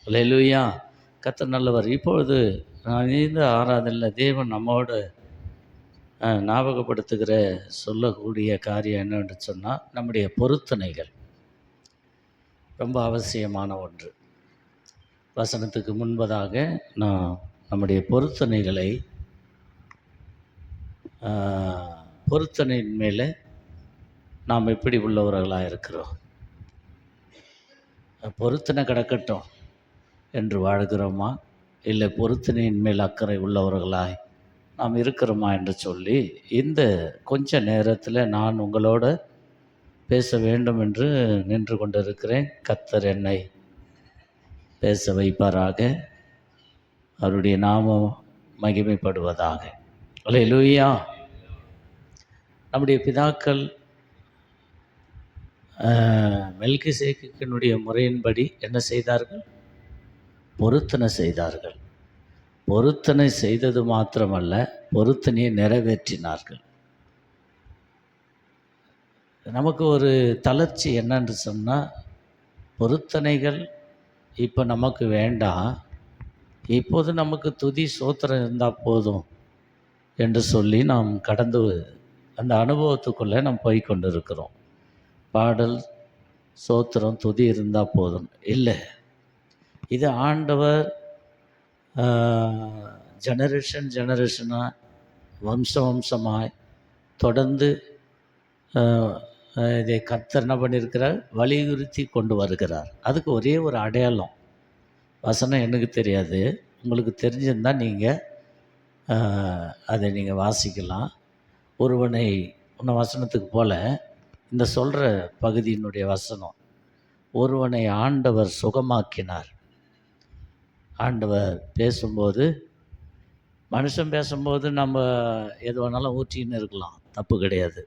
அல்லேலூயா. கர்த்தர் நல்லவர். இப்பொழுது நான் இந்த ஆராதனையில் தேவன் நம்மோடு ஞாபகப்படுத்துகிற சொல்லக்கூடிய காரியம் என்னவென்று சொன்னால், நம்முடைய பொருத்தனைகள் ரொம்ப அவசியமான ஒன்று. வசனத்துக்கு முன்பதாக நான் நம்முடைய பொருத்தனைகளை பொருத்தனையின் மேலே நாம் எப்படி உள்ளவர்களாக இருக்கிறோம், பொருத்தனை கிடக்கட்டும் என்று வாழ்கிறோமா, இல்லை பொருத்தனையின் மேல் அக்கறை உள்ளவர்களாய் நாம் இருக்கிறோமா என்று சொல்லி இந்த கொஞ்ச நேரத்தில் நான் உங்களோட பேச வேண்டும் என்று நின்று கொண்டிருக்கிறேன். கர்த்தர் என்னை பேச வைப்பாராக. அவருடைய நாமம் மகிமைப்படுவதாக. அல்லேலூயா. நம்முடைய பிதாக்கள் மெல்கிசேதேக்கினுடைய முறையின்படி என்ன செய்தார்கள்? பொருத்தனை செய்தார்கள். பொருத்தனை செய்தது மாத்திரமல்ல, பொருத்தனையை நிறைவேற்றினார்கள். நமக்கு ஒரு தளர்ச்சி என்னன்னு சொன்னால், பொருத்தனைகள் இப்போ நமக்கு வேண்டாம், இப்போது நமக்கு துதி சோத்திரம் இருந்தால் போதும் என்று சொல்லி நாம் கடந்து அந்த அனுபவத்துக்குள்ளே நாம் போய் கொண்டு இருக்கிறோம். பாடல் சோத்திரம் துதி இருந்தால் போதும் இல்லை, இது ஆண்டவர் ஜெனரேஷனாக வம்சமாய் தொடர்ந்து இதை கர்த்தர் என்ன பண்ணியிருக்கிறார்? வலியுறுத்தி கொண்டு வருகிறார். அதுக்கு ஒரே ஒரு அடையாளம், வசனம் எனக்கு தெரியாது, உங்களுக்கு தெரிஞ்சிருந்தால் நீங்கள் அதை நீங்கள் வாசிக்கலாம். ஒருவனை இன்னும் வசனத்துக்கு போல் இந்த சொல்கிற பகுதியினுடைய வசனம், ஒருவனை ஆண்டவர் சுகமாக்கினார். ஆண்டவர் பேசும்போது, மனுஷன் பேசும்போது நம்ம எது வேணாலும் ஊற்றின்னு இருக்கலாம், தப்பு கிடையாது.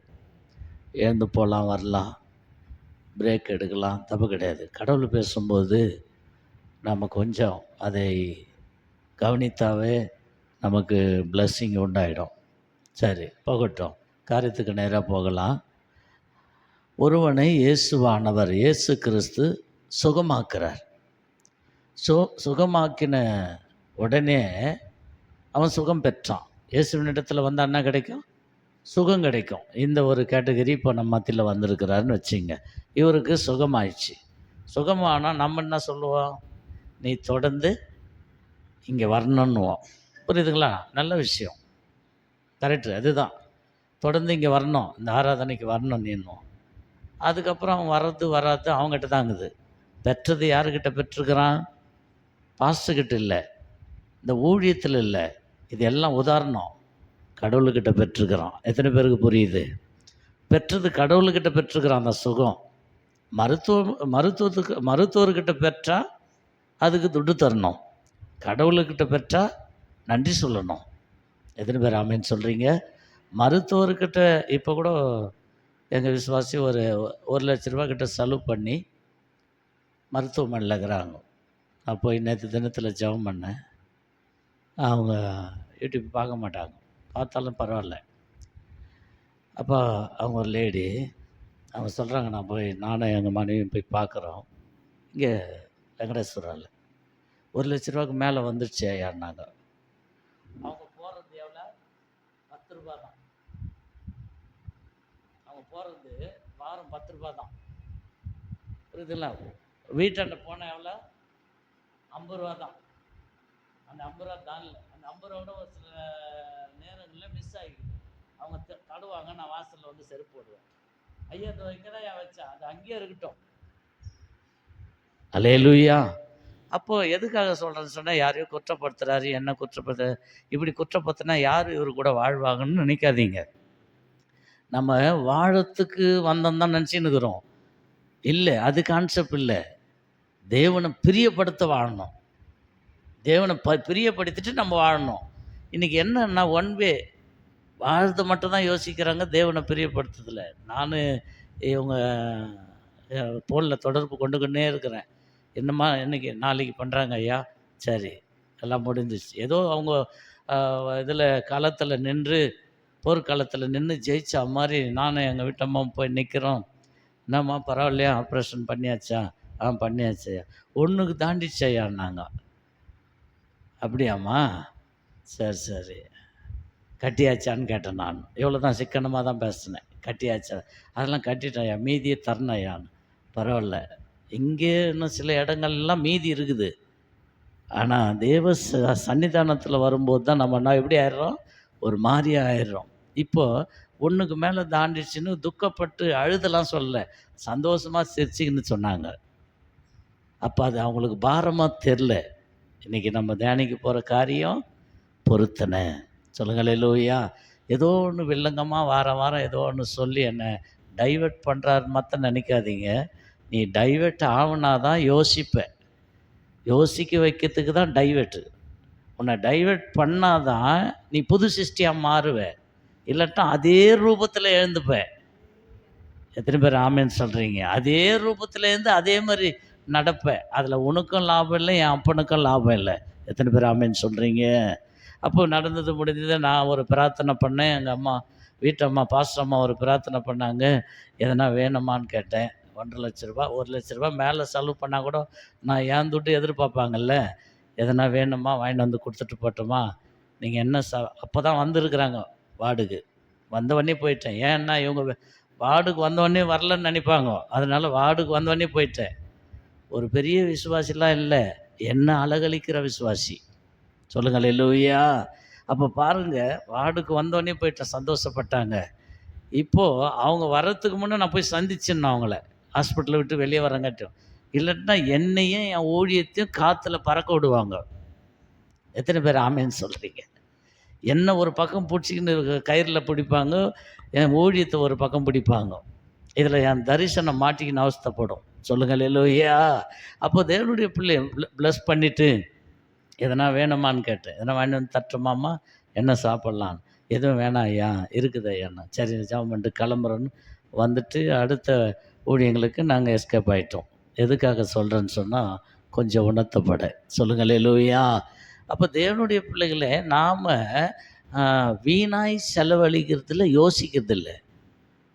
எழுந்து போகலாம், வரலாம், பிரேக் எடுக்கலாம், தப்பு கிடையாது. கடவுள் பேசும்போது நம்ம கொஞ்சம் அதை கவனித்தாவே நமக்கு பிளஸ்ஸிங் உண்டாயிடும். சரி, போகட்டும், காரியத்துக்கு நேராக போகலாம். ஒருவனை இயேசுவானவர், இயேசு கிறிஸ்து சுகமாக்குறார். சுகமாக்கின உடனே அவன் சுகம் பெற்றான். இயேசுவின் இடத்துல வந்தால் என்ன கிடைக்கும்? சுகம் கிடைக்கும். இந்த ஒரு கேட்டகரி இப்போ நம்ம மத்தியில் வந்திருக்கிறாருன்னு வச்சுங்க. இவருக்கு சுகமாயிடுச்சு. சுகமானால் நம்ம என்ன சொல்லுவோம்? நீ தொடர்ந்து இங்கே வரணுன்னுவோம். புரியுதுங்களா? நல்ல விஷயம், கரெக்டு, அதுதான். தொடர்ந்து இங்கே வரணும், இந்த ஆராதனைக்கு வரணும் நீன்னுவோம். அதுக்கப்புறம் வராது அவங்ககிட்ட தாங்குது. பெற்றது யாருக்கிட்ட பெற்றிருக்கிறான்? பாஸ்டர்கிட்ட இல்லை, இந்த ஊழியத்தில் இல்லை. இது எல்லாம் உதாரணம். கடவுள்கிட்ட பெற்றிருக்கிறான். எத்தனை பேருக்கு புரியுது? பெற்றது கடவுள்கிட்ட பெற்றிருக்கிறான் அந்த சுகம். மருத்துவர்கிட்ட பெற்றால் அதுக்கு துட்டு தரணும். கடவுள்கிட்ட பெற்றால் நன்றி சொல்லணும். எத்தனை பேர் ஆமேன்னு சொல்கிறீங்க? மருத்துவர்கிட்ட இப்போ கூட எங்கள் விசுவாசி ஒரு 1,00,000 ரூபா கிட்ட செலவு பண்ணி மருத்துவமனையில் இருக்கிறாங்க. நான் போய் நேற்று தினத்தில் ஜெபம் பண்ணேன். அவங்க யூடியூப் பார்க்க மாட்டாங்க, பார்த்தாலும் பரவாயில்ல. அப்போ அவங்க ஒரு லேடி, அவங்க சொல்கிறாங்க, நானும் எங்கள் மனைவியும் போய் பார்க்குறோம் இங்கே வெங்கடேஸ்வராவில். 1,00,000 ரூபாய்க்கு மேலே வந்துடுச்சு ஐயான்னாங்க. அவங்க போகிறது எவ்வளோ? 10 ரூபா தான். அவங்க போகிறது வாரம் 10 ரூபா தான். புரியுதுங்களா? வீட்டாண்ட போனால் எவ்வளோ? 50 ரூபா தான். அந்த 50 ரூபா தான் இல்லை, அந்த 50 ரூபா ஒரு சில நேரங்களில் மிஸ் ஆகிடுது. அவங்க தடுவாங்க, நான் வாசலில் வந்து செருப்பு போடுவேன். ஐயா அது வைக்கதான் வச்சா, அது அங்கேயே இருக்கட்டும். அல்லேலூயா. அப்போது எதுக்காக சொல்கிறேன்னு சொன்னால், யாரையோ குற்றப்படுத்துகிறாரு, என்ன குற்றப்படுத்த, இப்படி குற்றப்படுத்தினா யார் இவர் கூட வாழ்வாங்கன்னு நினைக்காதீங்க. நம்ம வாழத்துக்கு வந்தோம் தான் நினச்சின்னு இருக்கிறோம். இல்லை, அது கான்செப்ட் இல்லை. தேவனை பிரியப்படுத்த வாழணும். தேவனை பிரியப்படுத்திட்டு நம்ம வாழணும். இன்றைக்கி என்னன்னா, ஒன் வே வாழ்றது மட்டும்தான் யோசிக்கிறாங்க, தேவனை பிரியப்படுத்துதில்ல. நான் இவங்க ஃபோனில் தொடர்பு கொண்டுக்கின்னே இருக்கிறேன். என்னம்மா இன்னைக்கு நாளைக்கு பண்ணுறாங்க ஐயா? சரி, எல்லாம் முடிஞ்சிச்சு. ஏதோ அவங்க இதில் காலத்தில் நின்று, போர்க்காலத்தில் நின்று ஜெயிச்சா மாதிரி நானும் எங்கள் வீட்டம்மா போய் நிற்கிறோம். என்னம்மா பரவாயில்லையா, ஆப்ரேஷன் பண்ணியாச்சா? பண்ணியாச்சு ஐயா. 1க்கு தாண்டிடுச்சு ஐயான்னாங்க. அப்படியாம்மா? சரி சரி. கட்டியாச்சான்னு கேட்டேன் நான். இவ்வளோ தான், சிக்கனமாக தான் பேசினேன். கட்டியாச்சா? அதெல்லாம் கட்டிட்டேன் ஐயா, மீதியை தரணும் ஐயான்னு. பரவாயில்ல, இங்கே இன்னும் சில இடங்கள்லாம் மீதி இருக்குது. ஆனால் தேவ சன்னிதானத்தில் வரும்போது தான் நம்ம என்ன எப்படி ஆயிடுறோம், ஒரு மாதிரியாக ஆயிடுறோம். இப்போது 1க்கு மேலே தாண்டிடுச்சுன்னு துக்கப்பட்டு அழுதெல்லாம் சொல்லலை, சந்தோஷமாக சிரிச்சுக்கின்னு சொன்னாங்க. அப்போ அது அவங்களுக்கு பாரமாக தெரில. இன்றைக்கி நம்ம தியானிக்க போகிற காரியம் பொருத்தனை. சொல்லுங்கள் அல்லேலூயா. ஏதோ ஒன்று வில்லங்கமாக வாரம் வாரம் ஏதோ ஒன்று சொல்லி என்னை டைவெர்ட் பண்ணுறாருன்னு மாத்திரம் நினைக்காதீங்க. நீ டைவெர்ட் ஆகுனா தான் யோசிப்ப. யோசிக்க வைக்கிறதுக்கு தான் டைவெர்ட்டு. உன்னை டைவெர்ட் பண்ணாதான் நீ புது சிருஷ்டியாக மாறுவ. இல்லாட்டா அதே ரூபத்தில் எழுந்துப்ப. எத்தனை பேர் ஆமேன்னு சொல்கிறீங்க? அதே ரூபத்தில் இருந்து அதே மாதிரி நடப்ப. அதில் உனக்கும் லாபம் இல்லை, என் அப்பனுக்கும் லாபம் இல்லை. எத்தனை பேர் ஆமேன்னு சொல்கிறீங்க? அப்போது நடந்தது முடிஞ்சது. நான் ஒரு பிரார்த்தனை பண்ணேன். எங்கள் அம்மா, வீட்டம்மா, பாஸ்டர் அம்மா ஒரு பிரார்த்தனை பண்ணாங்க. எதனா வேணுமான்னு கேட்டேன். 1,50,000 ரூபா, 1,00,000 ரூபா மேலே செலவு பண்ணால் கூட நான் ஏன் துட்டு எதிர்பார்ப்பாங்கல்ல. எதனா வேணுமா, வாங்கிட்டு வந்து கொடுத்துட்டு போட்டோமா, நீங்கள் என்ன அப்போ தான் வந்திருக்கிறாங்க வார்டுக்கு. வந்தவொடனே போயிட்டேன். ஏன்னா இவங்க வார்டுக்கு வந்தவொடனே வரலன்னு நினைப்பாங்க. அதனால் வார்டுக்கு வந்தவொடனே போயிட்டேன். ஒரு பெரிய விசுவாசிலாம் இல்லை, என்ன அழகழிக்கிற விசுவாசி. சொல்லுங்கள் அல்லேலூயா. அப்போ பாருங்கள், வார்டுக்கு வந்தோடனே போயிட்டேன், சந்தோஷப்பட்டாங்க. இப்போது அவங்க வர்றதுக்கு முன்னே நான் போய் சந்திச்சிடணும் அவங்கள, ஹாஸ்பிட்டலை விட்டு வெளியே வரங்காட்டும். இல்லைன்னா என்னையும் என் ஊழியத்தையும் காற்றுல பறக்க விடுவாங்க. எத்தனை பேர் ஆமேன்னு சொல்கிறீங்க? என்ன ஒரு பக்கம் பிடிச்சிக்கின்னு கயிறில் பிடிப்பாங்க, என் ஊழியத்தை ஒரு பக்கம் பிடிப்பாங்க. இதில் என் தரிசனம் மாட்டிக்கின்னு அவஸ்தைப்படும். சொல்லுங்கள் அல்லேலூயா. அப்போ தேவனுடைய பிள்ளையை ப்ளஸ் பண்ணிவிட்டு எதனா வேணுமான்னு கேட்டேன். எதனா வாங்கிட்டு வந்து தட்டுமாம்மா, என்ன சாப்பிட்லான்னு. எதுவும் வேணாம் ஐயா, இருக்குது ஐயாண்ணா. சரி ஜெபம் பண்ணிட்டு கிளம்புறோன்னு வந்துட்டு அடுத்த ஊழியங்களுக்கு நாங்கள் எஸ்கேப் ஆகிட்டோம். எதுக்காக சொல்கிறேன்னு சொன்னால், கொஞ்சம் உணர்த்தப்பட. சொல்லுங்கள் அல்லேலூயா. அப்போ தேவனுடைய பிள்ளைகளே, நாம் வீணாய் செலவழிக்கிறதுல யோசிக்கிறதில்ல,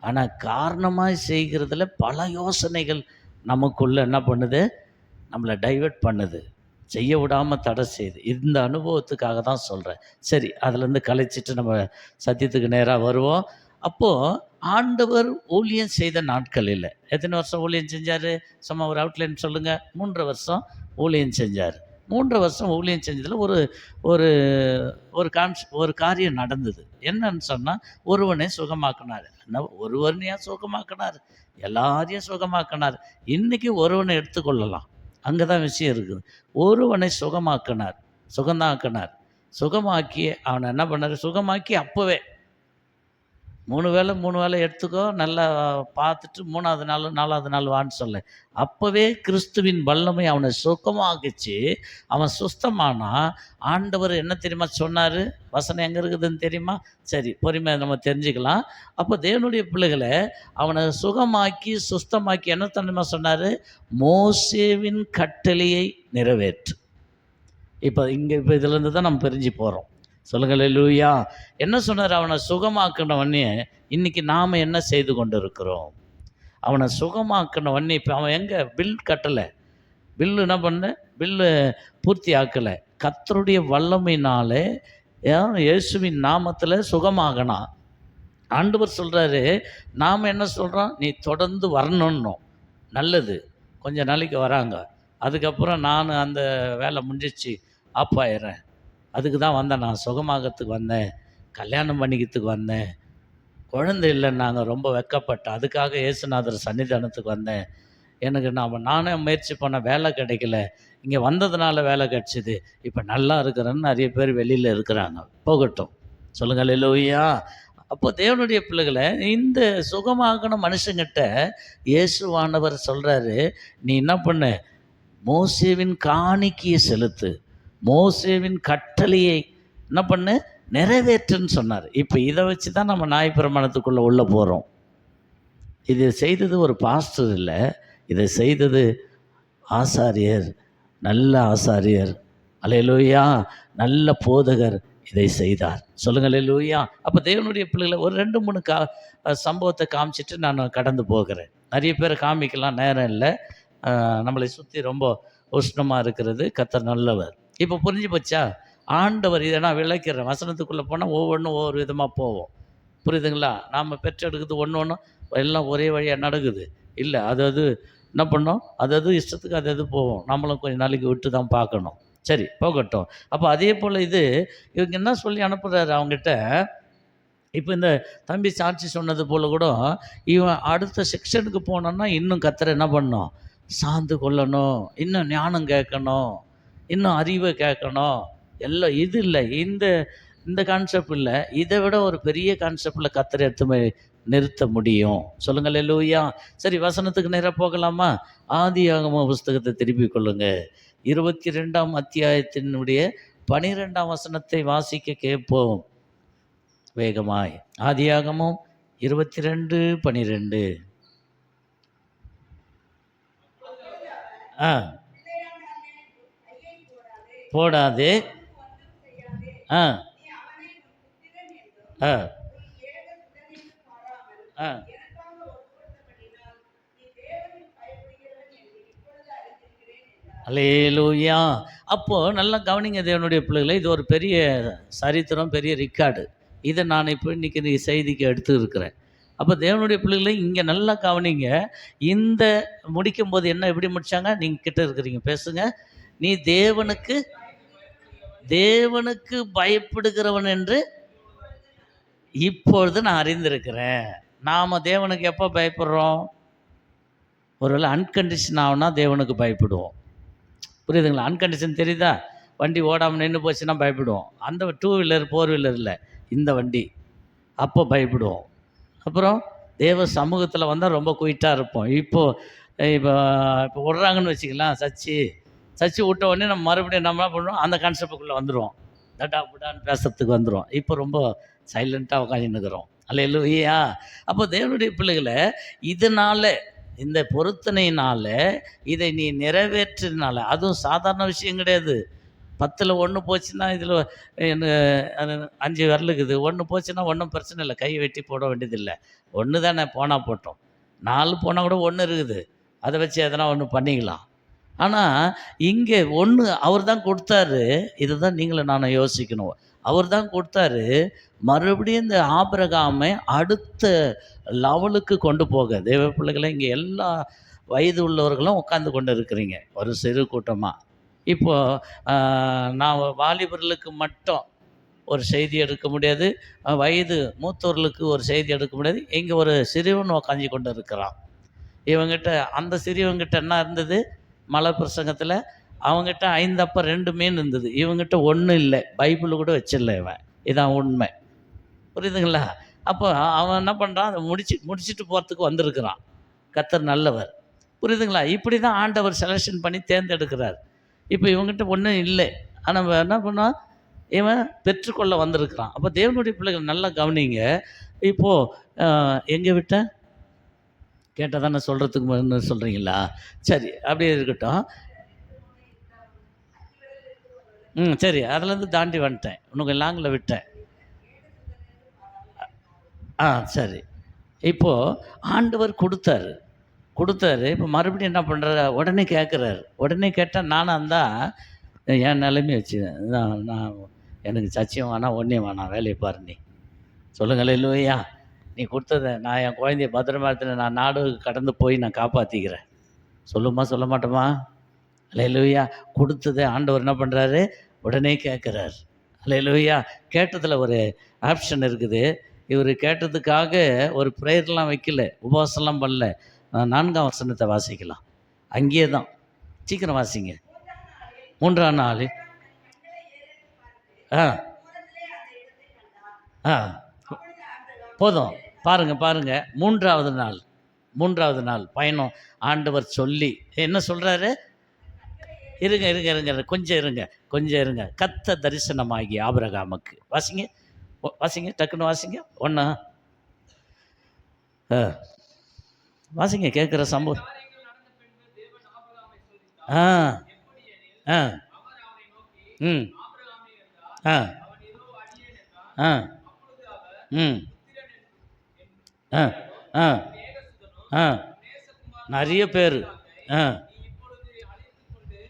ஆனால் காரணமாய் செய்கிறதுல பல யோசனைகள் நமக்குள்ளே என்ன பண்ணுது, நம்மளை டைவெர்ட் பண்ணுது, செய்ய விடாமல் தடை செய்யுது. இந்த அனுபவத்துக்காக தான் சொல்கிறேன். சரி, அதுலேருந்து கழிச்சிட்டு நம்ம சத்தியத்துக்கு நேராக வருவோம். அப்போது ஆண்டவர் ஊழியம் செய்த நாட்கள் இல்லை. எத்தனை வருஷம் ஊழியம் செஞ்சார்? சும்மா ஒரு அவுட்லைன் சொல்லுங்கள். 3 வருஷம் ஊழியம் செஞ்சார். 3 வருஷம் ஊழியம் செஞ்சதில் ஒரு ஒரு ஒரு காரியம் நடந்தது. என்னன்னு சொன்னால், ஒருவனை சுகமாக்கினார். என்ன ஒருவனையா சுகமாக்கினார்? எல்லாரையும் சுகமாக்கினார். இன்றைக்கி ஒருவனை எடுத்துக்கொள்ளலாம், அங்கே தான் விஷயம் இருக்குது. ஒருவனை சுகமாக்கினார், சுகந்தாக்கினார். சுகமாக்கி அவனை என்ன பண்ணார்? சுகமாக்கி அப்போவே 3 வேளை எடுத்துக்கோ, நல்லா பார்த்துட்டு 3ஆவது நாள் 4ஆவது நாள் வான்னு சொல்ல. அப்போவே கிறிஸ்துவின் வல்லமை அவனை சுகமாகிச்சு. அவன் சுஸ்தமானா ஆண்டவர் என்ன தெரியுமா சொன்னார்? வசனம் எங்கே இருக்குதுன்னு தெரியுமா? சரி, பொறுமையாக நம்ம தெரிஞ்சுக்கலாம். அப்போ தேவனுடைய பிள்ளைகளை அவனை சுகமாக்கி சுஸ்தமாக்கி என்ன தெரியுமா சொன்னார்? மோசேவின் கட்டளையை நிறைவேற்று. இப்போ இதிலேருந்து தான் நம்ம பிரிஞ்சு போகிறோம். சொல்லுங்கள் அல்லேலூயா. என்ன சொன்னார்? அவனை சுகமாக்கினவனே இன்றைக்கி நாம் என்ன செய்து கொண்டு இருக்கிறோம்? அவனை சுகமாக்கினவனே இப்போ அவன் எங்கே பில் கட்டலை, பில்லு என்ன பண்ண, பில்லு பூர்த்தி ஆக்கலை. கர்த்தருடைய வல்லமையினாலே இயேசுவின் நாமத்தில் சுகமாகணும். ஆண்டவர் சொல்கிறாரு, நாம் என்ன சொல்கிறோம்? நீ தொடர்ந்து வரணுன்னோம். நல்லது, கொஞ்சம் நாளைக்கு வராங்க, அதுக்கப்புறம் நான் அந்த வேலை முடிஞ்சிச்சு ஆப் ஆயிடுறேன். அதுக்கு தான் வந்தேன், நான் சுகமாகறதுக்கு வந்தேன், கல்யாணம் பண்ணிக்கிறதுக்கு வந்தேன். குழந்தை இல்லைன்னாங்க, ரொம்ப வெட்கப்பட்டேன், அதுக்காக இயேசுநாதர் சன்னிதானத்துக்கு வந்தேன். எனக்கு நானே முயற்சி பண்ண, வேலை கிடைக்கல, இங்கே வந்ததுனால வேலை கிடச்சிது, இப்போ நல்லா இருக்கிறேன்னு நிறைய பேர் வெளியில் இருக்கிறாங்க. போகட்டும். சொல்லுங்கள் அல்லேலூயா. அப்போ தேவனுடைய பிள்ளைகளை, இந்த சுகமாகன மனுஷங்கிட்ட இயேசுவானவர் சொல்கிறாரு, நீ என்ன பண்ணு? மோசேவின் காணிக்கையை செலுத்து, மோசேவின் கட்டளையை என்ன பண்ணு? நிறைவேற்றுன்னு சொன்னார். இப்போ இதை வச்சு தான் நம்ம நியாயப்பிரமாணத்துக்குள்ளே உள்ளே போகிறோம். இது செய்தது ஒரு பாஸ்டர் இல்லை, இதை செய்தது ஆசாரியர், நல்ல ஆசாரியர். அல்லேலூயா. நல்ல போதகர் இதை செய்தார். சொல்லுங்கள் அல்லேலூயா. அப்போ தேவனுடைய பிள்ளைகளை ஒரு 2-3 சம்பவத்தை காமிச்சிட்டு நான் கடந்து போகிறேன். நிறைய பேரை காமிக்கலாம், நேரம் இல்லை. நம்மளை சுற்றி ரொம்ப உஷ்ணமாக இருக்கிறது. கர்த்தர் நல்லவர். இப்போ புரிஞ்சு போச்சா? ஆண்டவர் இதை நான் விளக்கிறேன். வசனத்துக்குள்ளே போனால் ஒவ்வொன்றும் ஒவ்வொரு விதமாக போவோம். புரியுதுங்களா? நாம் பெற்றெடுக்கிறது ஒன்று ஒன்று எல்லாம் ஒரே வழியாக நடக்குது இல்லை. அது அது என்ன பண்ணோம், அது அது இஷ்டத்துக்கு அது அது போவோம். நம்மளும் கொஞ்சம் நாளைக்கு விட்டு தான் பார்க்கணும். சரி போகட்டும். அப்போ அதே போல் இவங்க என்ன சொல்லி அனுப்புகிறாரு அவங்ககிட்ட, இப்போ இந்த தம்பி சாட்சி சொன்னது போல் கூட இவன் அடுத்த செக்ஷனுக்கு போனோன்னா இன்னும் கர்த்தரை என்ன பண்ணணும், சார்ந்து கொள்ளணும், இன்னும் ஞானம் கேட்கணும், இன்னும் அறிவை கேட்கணும். எல்லாம் இது இல்லை, இந்த இந்த கான்செப்ட் இல்லை, இதை விட ஒரு பெரிய கான்செப்டில் கர்த்தரை எடுத்து போய் நிறுத்த முடியும். சொல்லுங்கள் அல்லேலூயா. சரி வசனத்துக்கு நேராக போகலாமா? ஆதியாகம புஸ்தகத்தை திருப்பி கொள்ளுங்க. 22ஆம் அத்தியாயத்தினுடைய 12ஆம் வசனத்தை வாசிக்க கேட்போம் வேகமாய். ஆதியாகமம் 22:12. ஆ போடாதே. ஆ ஆ ஆ அல்லேலூயா. அப்போது நல்லா கவனிங்க தேவனுடைய பிள்ளைகளை, இது ஒரு பெரிய சரித்திரம், பெரிய ரெக்கார்டு. இதை நான் இப்போ இன்றைக்கி செய்திக்கு எடுத்து இருக்கிறேன். அப்போ தேவனுடைய பிள்ளைகளை இங்கே நல்லா கவனிங்க. இந்த முடிக்கும்போது என்ன எப்படி முடித்தாங்க? நீங்கள் கிட்ட இருக்கிறீங்க பேசுங்க. நீ தேவனுக்கு தேவனுக்கு பயப்படுகிறவன் என்று இப்பொழுது நான் அறிந்திருக்கிறேன். நாம் தேவனுக்கு எப்போ பயப்படுறோம்? ஒருவேளை அன்கண்டிஷன் ஆகுனா தேவனுக்கு பயப்படுவோம். புரியுதுங்களா? அன்கண்டிஷன் தெரியுதா? வண்டி ஓடாமல் நின்று போச்சுன்னா பயப்படுவோம். அந்த 2 வீலர் 4 வீலர் இல்லை, இந்த வண்டி. அப்போ பயப்படுவோம். அப்புறம் தேவ சமூகத்தில் வந்தால் ரொம்ப குயிட்டாக இருப்போம். இப்போது இப்போ இப்போ விட்றாங்கன்னு வச்சுக்கலாம், சச்சி விட்ட உடனே நம்ம மறுபடியும் நம்ம என்ன பண்ணுவோம், அந்த கான்செப்டுக்குள்ளே வந்துடுவோம். தட்டா புட்டான்னு பேசுறதுக்கு வந்துடும். இப்போ ரொம்ப சைலண்ட்டாக உட்காந்துன்னுக்கிறோம். அல்லேலூயா. அப்போ தேவனுடைய பிள்ளைகளை இதனால், இந்த பொருத்தனையினால், இதை நீ நிறைவேற்றினால, அதுவும் சாதாரண விஷயம் கிடையாது. 10ல் 1 போச்சுன்னா இதில் எனக்கு 5 விரலுக்குது. 1 போச்சுன்னா ஒன்றும் பிரச்சனை இல்லை, கை வெட்டி போட வேண்டியதில்லை. 1 தானே போனால் போட்டோம். 4 போனால் கூட 1 இருக்குது, அதை வச்சு எதனா ஒன்று பண்ணிக்கலாம். ஆனால் இங்கே 1 அவர் தான் கொடுத்தாரு. இதை தான் நீங்களும் நானும் யோசிக்கணும். அவர் தான் கொடுத்தாரு. மறுபடியும் இந்த ஆபிரகாமை அடுத்த லெவலுக்கு கொண்டு போக. தேவ பிள்ளைகளை இங்கே எல்லா வயது உள்ளவர்களும் உட்கார்ந்து கொண்டு இருக்கிறீங்க, ஒரு சிறு கூட்டமாக. இப்போது நான் வாலிபர்களுக்கு மட்டும் ஒரு செய்தி எடுக்க முடியாது, வயது மூத்தவர்களுக்கு ஒரு செய்தி எடுக்க முடியாது. இங்கே ஒரு சிறியவன் உட்காந்து கொண்டு இருக்கிறான். இவங்கிட்ட, அந்த சிறியவங்கிட்ட என்ன இருந்தது? மலை பிரசங்கத்தில் அவங்ககிட்ட 5 அப்ப 2 மீன் இருந்தது. இவங்ககிட்ட 1 இல்லை, பைபிள் கூட வச்சிடல இவன். இதான் உண்மை. புரியுதுங்களா? அப்போ அவன் என்ன பண்ணுறான், அதை முடிச்சுட்டு போகிறதுக்கு வந்திருக்கிறான். கர்த்தர் நல்லவர். புரியுதுங்களா? இப்படி தான் ஆண்டவர் செலெக்ஷன் பண்ணி தேர்ந்தெடுக்கிறார். இப்போ இவங்ககிட்ட ஒன்றும் இல்லை, ஆனால் என்ன பண்ணான், இவன் பெற்றுக்கொள்ள வந்திருக்கிறான். அப்போ தேவனுடைய பிள்ளைகள் நல்லா கவனிங்க. இப்போது எங்கே விட்ட கேட்டால் தானே சொல்கிறதுக்கு முன்னு சொல்கிறீங்களா? சரி அப்படியே இருக்கட்டும். சரி, அதுலேருந்து தாண்டி வந்துட்டேன், இன்னும் லாங்கில் விட்டேன். சரி. இப்போது ஆண்டவர் கொடுத்தாரு. இப்போ மறுபடியும் என்ன பண்ணுறாரு, உடனே கேட்குறாரு. உடனே கேட்டால் நானாக இருந்தால் என் நிலைமையை வச்சு நான் எனக்கு சச்சியம் வேணாம், ஒன்றையும் வேணாம், வேலையை பாரு நீ. சொல்லுங்களே இல்லையா? நீ கொடுத்ததை நான் என் குழந்தைய பத்திரமா எடுத்துன்னு நான் நாடு கடந்து போய் நான் காப்பாற்றிக்கிறேன். சொல்லுமா சொல்ல மாட்டோமா? அல்லேலூயா. கொடுத்ததை ஆண்டவர் என்ன பண்ணுறாரு, உடனே கேட்குறார். அல்லேலூயா. கேட்டதில் ஒரு ஆப்ஷன் இருக்குது. இவர் கேட்டதுக்காக ஒரு ப்ரேயர்லாம் வைக்கல, உபவாசம்லாம் பண்ணல. 4ஆம் வசனத்தை வாசிக்கலாம். அங்கேயே தான், சீக்கிரம் வாசிங்க. 3ஆம் நாள். போதும், பாருங்கள். 3ஆவது நாள் பயணம். ஆண்டவர் சொல்லி என்ன சொல்கிறாரு? இருங்க, கொஞ்சம் இருங்க. கர்த்தர் தரிசனமாகி ஆபிரகாமுக்கு. வாசிங்க, டக்குன்னு வாசிங்க. ஒன்றா வாசிங்க, கேட்குற சம்பவம். ஆ ஆ ம் ஆ ஆ ம் ஆ ஆ ஆ நிறைய பேர்.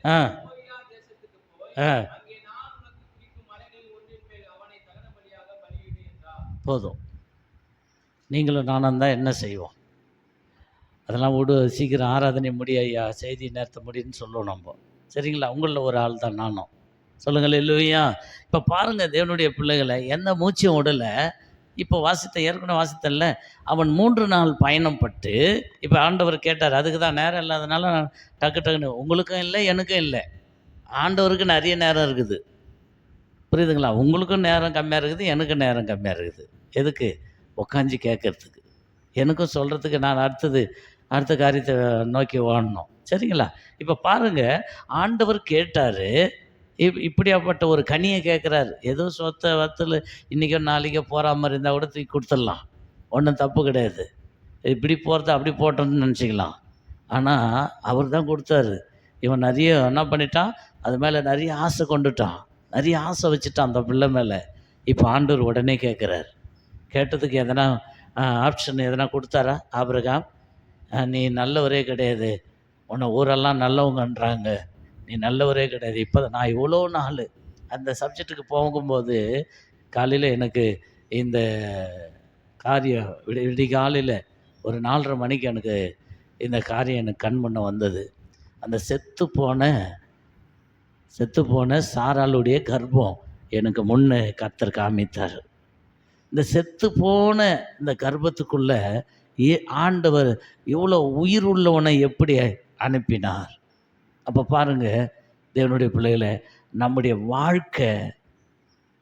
ஆ ஆ போதும். நீங்களும் நானும் தான் என்ன செய்வோம்? அதெல்லாம் விடு, சீக்கிரம் ஆராதனை முடிய ஐயா, செய்தி நேரத்தை முடியுன்னு சொல்லுவோம் நம்ம. சரிங்களா? உங்களில் ஒரு ஆள் தான் நானும். சொல்லுங்கள் இல்லையா? இப்போ பாருங்கள் தேவனுடைய பிள்ளைகளை எந்த மூச்சும் விடல. இப்போ ஏற்கனவே வாசித்தல்ல, அவன் 3 நாள் பயணம் பட்டு, இப்போ ஆண்டவர் கேட்டார். அதுக்கு தான் நேரம் இல்லாதனால நான் டக்குன்னு உங்களுக்கும் இல்லை எனக்கும் இல்லை, ஆண்டவருக்கு நிறைய நேரம் இருக்குது. புரியுதுங்களா? உங்களுக்கும் நேரம் கம்மியாக இருக்குது, எனக்கும் நேரம் கம்மியாக இருக்குது. எதுக்கு? உட்காந்து கேட்கறதுக்கு, எனக்கும் சொல்கிறதுக்கு. நான் அடுத்த காரியத்தை நோக்கி ஓடணும். சரிங்களா? இப்போ பாருங்கள், ஆண்டவர் கேட்டார். இப்படியாப்பட்ட ஒரு கனியை கேட்குறாரு. ஏதோ சொத்தை வத்தில் இன்றைக்கோ நாளைக்கோ போகிற மாதிரி இருந்தால் கூட தூக்கி கொடுத்துடலாம், ஒன்றும் தப்பு கிடையாது. இப்படி போகிறது அப்படி போட்டோன்னு நினச்சிக்கலாம். ஆனால் அவர் தான் கொடுத்தாரு. இவன் நிறைய என்ன பண்ணிட்டான், அது மேலே நிறைய ஆசை கொண்டுட்டான், நிறைய ஆசை வச்சுட்டான் அந்த பிள்ளை மேலே. இப்போ ஆண்டவர் உடனே கேட்குறாரு. கேட்டதுக்கு எதனா ஆப்ஷன் எதனா கொடுத்தாரா? ஆபிரகாம், நீ நல்லவரே கிடையாது, உன்னை ஊரெல்லாம் நல்லவங்கன்றாங்க, நீ நல்லவரே கிடையாது. இப்போ நான் இவ்வளோ நாள் அந்த சப்ஜெக்ட்டுக்கு போகும்போது காலையில் எனக்கு இந்த காரியம் விடிகாலையில் ஒரு 4:30 மணிக்கு எனக்கு இந்த காரியம் எனக்கு கண் முன்ன வந்தது. அந்த செத்து போன சாராளுடைய கர்ப்பம் எனக்கு முன்னே கர்த்தர் காமித்தார். இந்த செத்து போன இந்த கர்ப்பத்துக்குள்ளே ஆண்டவர் இவ்வளோ உயிர் உள்ளவனை எப்படி அனுப்பினார்? அப்போ பாருங்கள் தேவனுடைய பிள்ளைகளை, நம்முடைய வாழ்க்கை,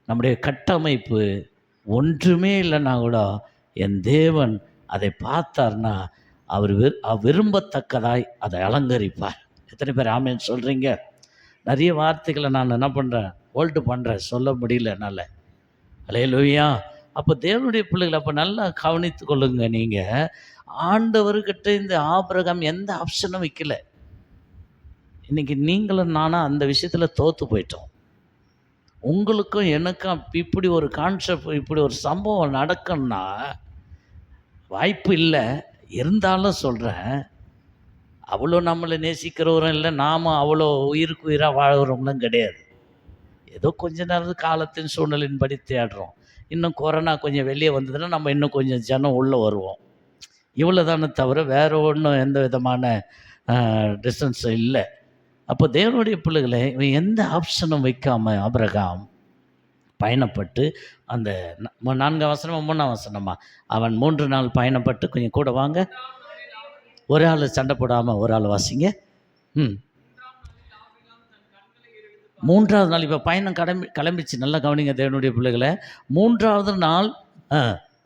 நம்முடைய கட்டமைப்பு ஒன்றுமே இல்லைன்னா கூட என் தேவன் அதை பார்த்தார்னா அவர் விரும்பத்தக்கதாய் அதை அலங்கரிப்பார். எத்தனை பேர் ஆமேன்னு சொல்கிறீங்க? நிறைய வார்த்தைகளை நான் என்ன பண்ணுறேன், ஹோல்டு பண்ணுறேன், சொல்ல முடியல என்னால். அல்லேலூயா. அப்போ தேவனுடைய பிள்ளைகளை அப்போ நல்லா கவனித்து கொள்ளுங்க. நீங்கள் ஆண்டவர்கிட்ட இந்த ஆபிரகாம் எந்த ஆப்ஷனும் வைக்கல. இன்றைக்கி நீங்களும் நானும் அந்த விஷயத்தில் தோற்று போயிட்டோம். உங்களுக்கும் எனக்கும் இப்படி ஒரு கான்செப்ட், இப்படி ஒரு சம்பவம் நடக்கும்னா வாய்ப்பு இல்லை. இருந்தாலும் சொல்கிறேன், அவ்வளோ நம்மளை நேசிக்கிறவரும் இல்லை, நாம் அவ்வளோ உயிருக்கு உயிராக வாழ்கிறவங்களும் கிடையாது. ஏதோ கொஞ்ச நேரம் காலத்தின் சூழ்நிலையின்படி தேடுறோம். இன்னும் கொரோனா கொஞ்சம் வெளியே வந்ததுன்னா நம்ம இன்னும் கொஞ்சம் ஜனம் உள்ளே வருவோம். இவ்வளோ தானே தவிர வேறு ஒன்றும் எந்த விதமான டிஸ்டன்ஸும் இல்லை. அப்போ தேவனுடைய பிள்ளைகளை இவன் எந்த ஆப்ஷனும் வைக்காமல் ஆபிரகாம் பயணப்பட்டு, அந்த 4ஆம் வசனமா 3ஆம் வசனமா, அவன் 3 நாள் பயணப்பட்டு, கொஞ்சம் கூட வாங்க, ஒரு ஆள் சண்டை போடாமல் ஒரு ஆள் வாசிங்க. 3ஆவது நாள் இப்போ பயணம் கிளம்பிச்சு. நல்லா கவனிங்க தேவனுடைய பிள்ளைகளை. 3ஆவது நாள்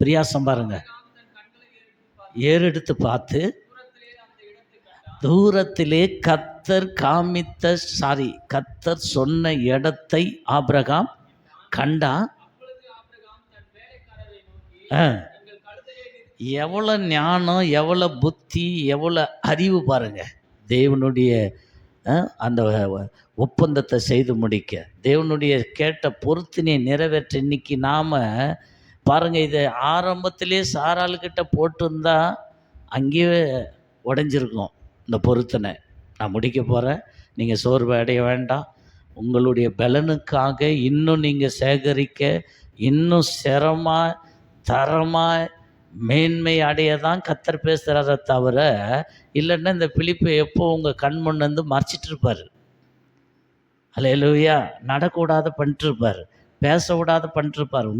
பிரியாசம் பாருங்க, ஏறெடுத்து பார்த்து தூரத்திலே கர்த்தர் சொன்ன இடத்தை ஆபிரகாம் கண்டா. எவ்வளோ ஞானம், எவ்வளோ புத்தி, எவ்வளோ அறிவு பாருங்க. தேவனுடைய அந்த ஒப்பந்தத்தை செய்து முடிக்க, தேவனுடைய கேட்ட பொருத்தினை நிறைவேற்ற. இன்னைக்கு நாம் பாருங்கள், இதை ஆரம்பத்திலே சாராளுக்கிட்ட போட்டிருந்தா அங்கேயே உடஞ்சிருக்கும் இந்த பொருத்தனை. நான் முடிக்க போகிறேன், நீங்கள் சோர்வு அடைய வேண்டாம். உங்களுடைய பலனுக்காக இன்னும் நீங்கள் சேகரிக்க, இன்னும் சிரமமாக தரமாக மேன்மை அடைய தான் கர்த்தர் பேசுகிறார தவிர, இல்லைன்னா இந்த பிலிப்பை எப்போ உங்கள் கண் முன்னேருந்து மறைச்சிட்டு இருப்பார். அல்லேலூயா. நடக்கூடாத பண்ணிட்டுருப்பார், பேச விடாத பண்ணிட்டுருப்பார்,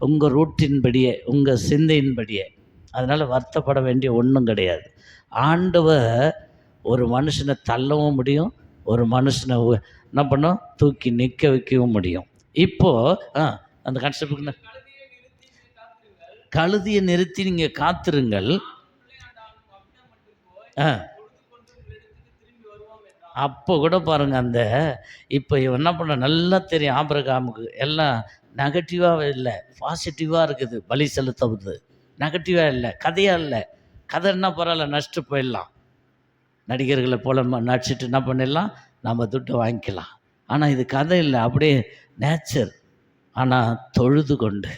உங்கள் ரூட்டின்படியே, உங்கள் சிந்தையின்படியே. அதனால் வருத்தப்பட வேண்டிய ஒன்றும் கிடையாது. ஆண்டவர் ஒரு மனுஷனை தள்ளவும் முடியும், ஒரு மனுஷனை என்ன பண்ணும், தூக்கி நிற்க வைக்கவும் முடியும். இப்போது அந்த கான்செப்டுக்கு, கழுதியை நிறுத்தி நீங்கள் காத்திருங்கள். அப்போ கூட பாருங்கள், அந்த இப்போ இவன் என்ன பண்ண நல்லா தெரியும் ஆபிரகாமுக்கு. எல்லாம் நெகட்டிவாக இல்லை, பாசிட்டிவாக இருக்குது. பலி செலுத்துவது நெகட்டிவாக இல்லை, கதையாக இல்லை. கதைன்னா பரவாயில்ல, நஷ்டு போயிடலாம், நடிகர்களை போல நடிச்சிட்டு என்ன பண்ணிடலாம், நம்ம துட்டை வாங்கிக்கலாம். ஆனால் இது கதை இல்லை, அப்படியே நேச்சர். ஆனால் தொழுது கொண்டு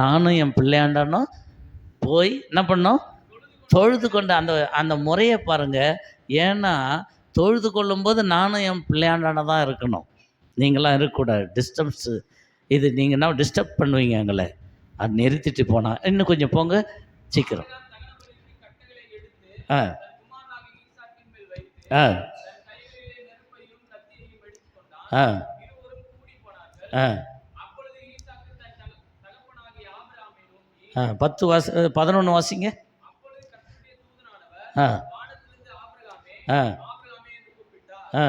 நானும் என் பிள்ளையாண்டானோ போய் என்ன பண்ணோம், தொழுது கொண்டு. அந்த முறையை பாருங்கள். ஏன்னா தொழுது கொள்ளும்போது நானும் என் பிள்ளையாண்டான தான் இருக்கணும். நீங்களாம் இருக்கக்கூடாது. டிஸ்டர்ப்ஸு இது நீங்கன்னா டிஸ்டர்ப் பண்ணுவீங்க எங்களை. அது நிறுத்திட்டு போனா இன்னும் கொஞ்சம் போங்க சீக்கிரம். ஆ ஆ ஆ ஆ ஆ 10 11 வாசிங்க. ஆ ஆ ஆ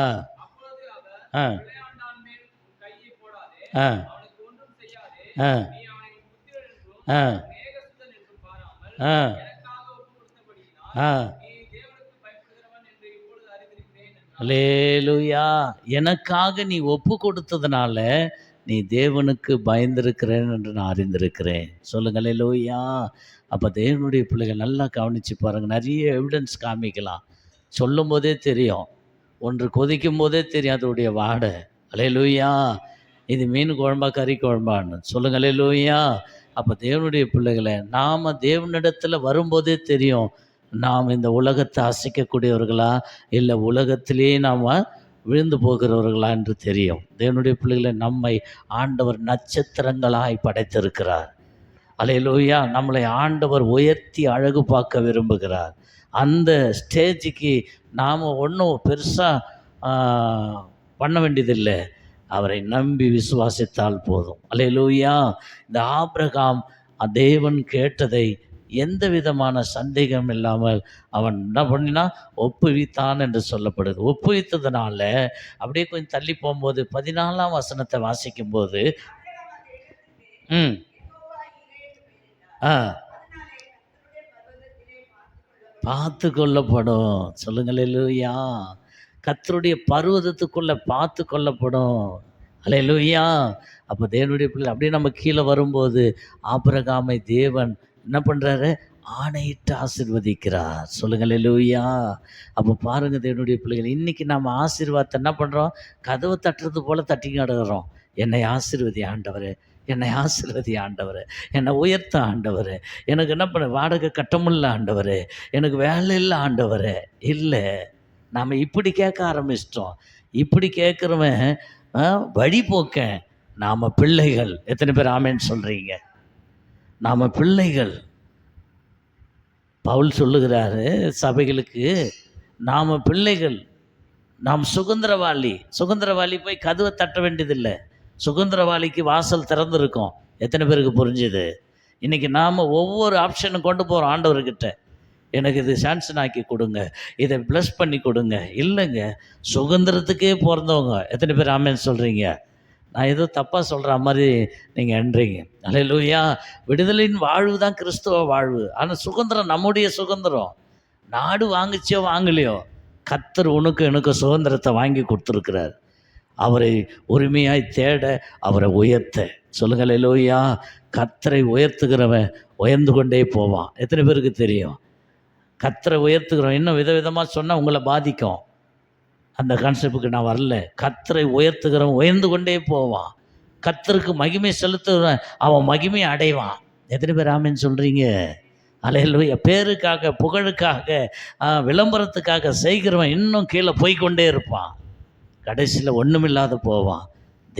ஆ ஆ ஆ ஆ ஆ ஆ ஆ அல்லேலூயா. எனக்காக நீ ஒப்பு கொடுத்ததுனால நீ தேவனுக்கு பயந்திருக்கிறேன் என்று நான் அறிந்திருக்கிறேன். சொல்லுங்க அல்லேலூயா. அப்போ தேவனுடைய பிள்ளைகள் நல்லா கவனித்து பாருங்கள். நிறைய எவிடன்ஸ் காமிக்கலாம். சொல்லும் போதே தெரியும். ஒன்று கொதிக்கும் போதே தெரியும் அதோடைய வாடை. அல்லேலூயா. இது மீன் குழம்பா கறி குழம்பான்னு சொல்லுங்க அல்லேலூயா. அப்போ தேவனுடைய பிள்ளைகளை நாம் தேவனிடத்தில் வரும்போதே தெரியும் நாம் இந்த உலகத்தை அசைக்கக்கூடியவர்களா இல்லை உலகத்திலே நாம் விழுந்து போகிறவர்களா என்று தெரியும். தேவனுடைய பிள்ளைகளை நம்மை ஆண்டவர் நட்சத்திரங்களாய் படைத்திருக்கிறார். அல்லேலூயா. நம்மளை ஆண்டவர் உயர்த்தி அழகு பார்க்க விரும்புகிறார். அந்த ஸ்டேஜுக்கு நாம் ஒன்றும் பெருசாக பண்ண வேண்டியதில்லை. அவரை நம்பி விசுவாசித்தால் போதும். அல்லேலூயா. இந்த ஆபிரகாம் தேவன் கேட்டதை எந்த விதமான சந்தேகம் இல்லாமல் அவன் என்ன பண்ணினா ஒப்புவித்தான் என்று சொல்லப்படுது. ஒப்புவித்ததுனால அப்படியே கொஞ்சம் தள்ளி போகும்போது 14ஆம் வசனத்தை வாசிக்கும்போது ஆ பார்த்து கொள்ளப்படும். சொல்லுங்கள் அல்லேலூயா. கர்த்தருடைய பர்வதத்துக்குள்ளே பார்த்து கொள்ளப்படும். அல்லேலூயா. அப்போ தேவனுடைய பிள்ளை அப்படியே நம்ம கீழே வரும்போது ஆபிரகாமை தேவன் என்ன பண்ணுறாரு? ஆணையிட்டு ஆசீர்வதிக்கிறார். சொல்லுங்கள் அல்லேலூயா. அப்போ பாருங்கள் தேவனுடைய பிள்ளைகள், இன்றைக்கி நம்ம ஆசீர்வாதத்தை என்ன பண்ணுறோம்? கதவை தட்டுறது போல் தட்டி கிடக்குறோம். என்னை ஆசீர்வதி ஆண்டவரே, என்னை ஆசீர்வதி ஆண்டவரே, என்னை உயர்த்த ஆண்டவரே, எனக்கு என்ன பண்ண வாடகை கட்ட முடியல ஆண்டவரே, எனக்கு வேலை இல்லை ஆண்டவரே. இல்லை, நாம் இப்படி கேட்க ஆரம்பிச்சிட்டோம். இப்படி கேட்குறவன் வழிபோக்கன். நாம் பிள்ளைகள். எத்தனை பேர் ஆமேன்னு சொல்கிறீங்க? நாம் பிள்ளைகள். பவுல் சொல்லுகிறாரு சபைகளுக்கு, நாம் பிள்ளைகள், நாம் சுதந்திரவாளி. சுதந்திரவாளி போய் கதவை தட்ட வேண்டியதில்லை. சுதந்திரவாளிக்கு வாசல் திறந்துருக்கோம். எத்தனை பேருக்கு புரிஞ்சுது? இன்றைக்கி நாம் ஒவ்வொரு ஆப்ஷனும் கொண்டு போகிறோம் ஆண்டவர்கிட்ட. எனக்கு இது சான்சன் ஆக்கி கொடுங்க, இதை ப்ளஸ் பண்ணி கொடுங்க. இல்லைங்க, சுதந்திரத்துக்கே பிறந்தவங்க. எத்தனை பேர் ஆமேன்னு சொல்கிறீங்க? நான் ஏதோ தப்பாக சொல்கிற மாதிரி நீங்கள் என்றீங்க. அல்லேலூயா. விடுதலின் வாழ்வு தான் கிறிஸ்துவ வாழ்வு. ஆனால் சுதந்திரம் நம்முடைய சுதந்திரம். நாடு வாங்கிச்சோ வாங்கலையோ, கர்த்தர் உனக்கு எனக்கு சுதந்திரத்தை வாங்கி கொடுத்துருக்கிறார். அவரை உரிமையாய் தேட, அவரை உயர்த்த. சொல்லுங்கள் அல்லேலூயா. கர்த்தரை உயர்த்துகிறவன் உயர்ந்து கொண்டே போவான். எத்தனை பேருக்கு தெரியும்? கர்த்தரை உயர்த்துகிறோம். இன்னும் விதவிதமாக சொன்னால் உங்களை பாதிக்கும். அந்த கான்செப்டுக்கு நான் வரல. கர்த்தரை உயர்த்துகிறவன் உயர்ந்து கொண்டே போவான். கர்த்தருக்கு மகிமை செலுத்துகிறவன் அவன் மகிமையை அடைவான். எத்தனை பேர் ஆமேன்னு சொல்கிறீங்க? அல்லேலூயா. பேருக்காக, புகழுக்காக, விளம்பரத்துக்காக செய்கிறவன் இன்னும் கீழே போய்கொண்டே இருப்பான். கடைசியில் ஒன்றுமில்லாத போவான்.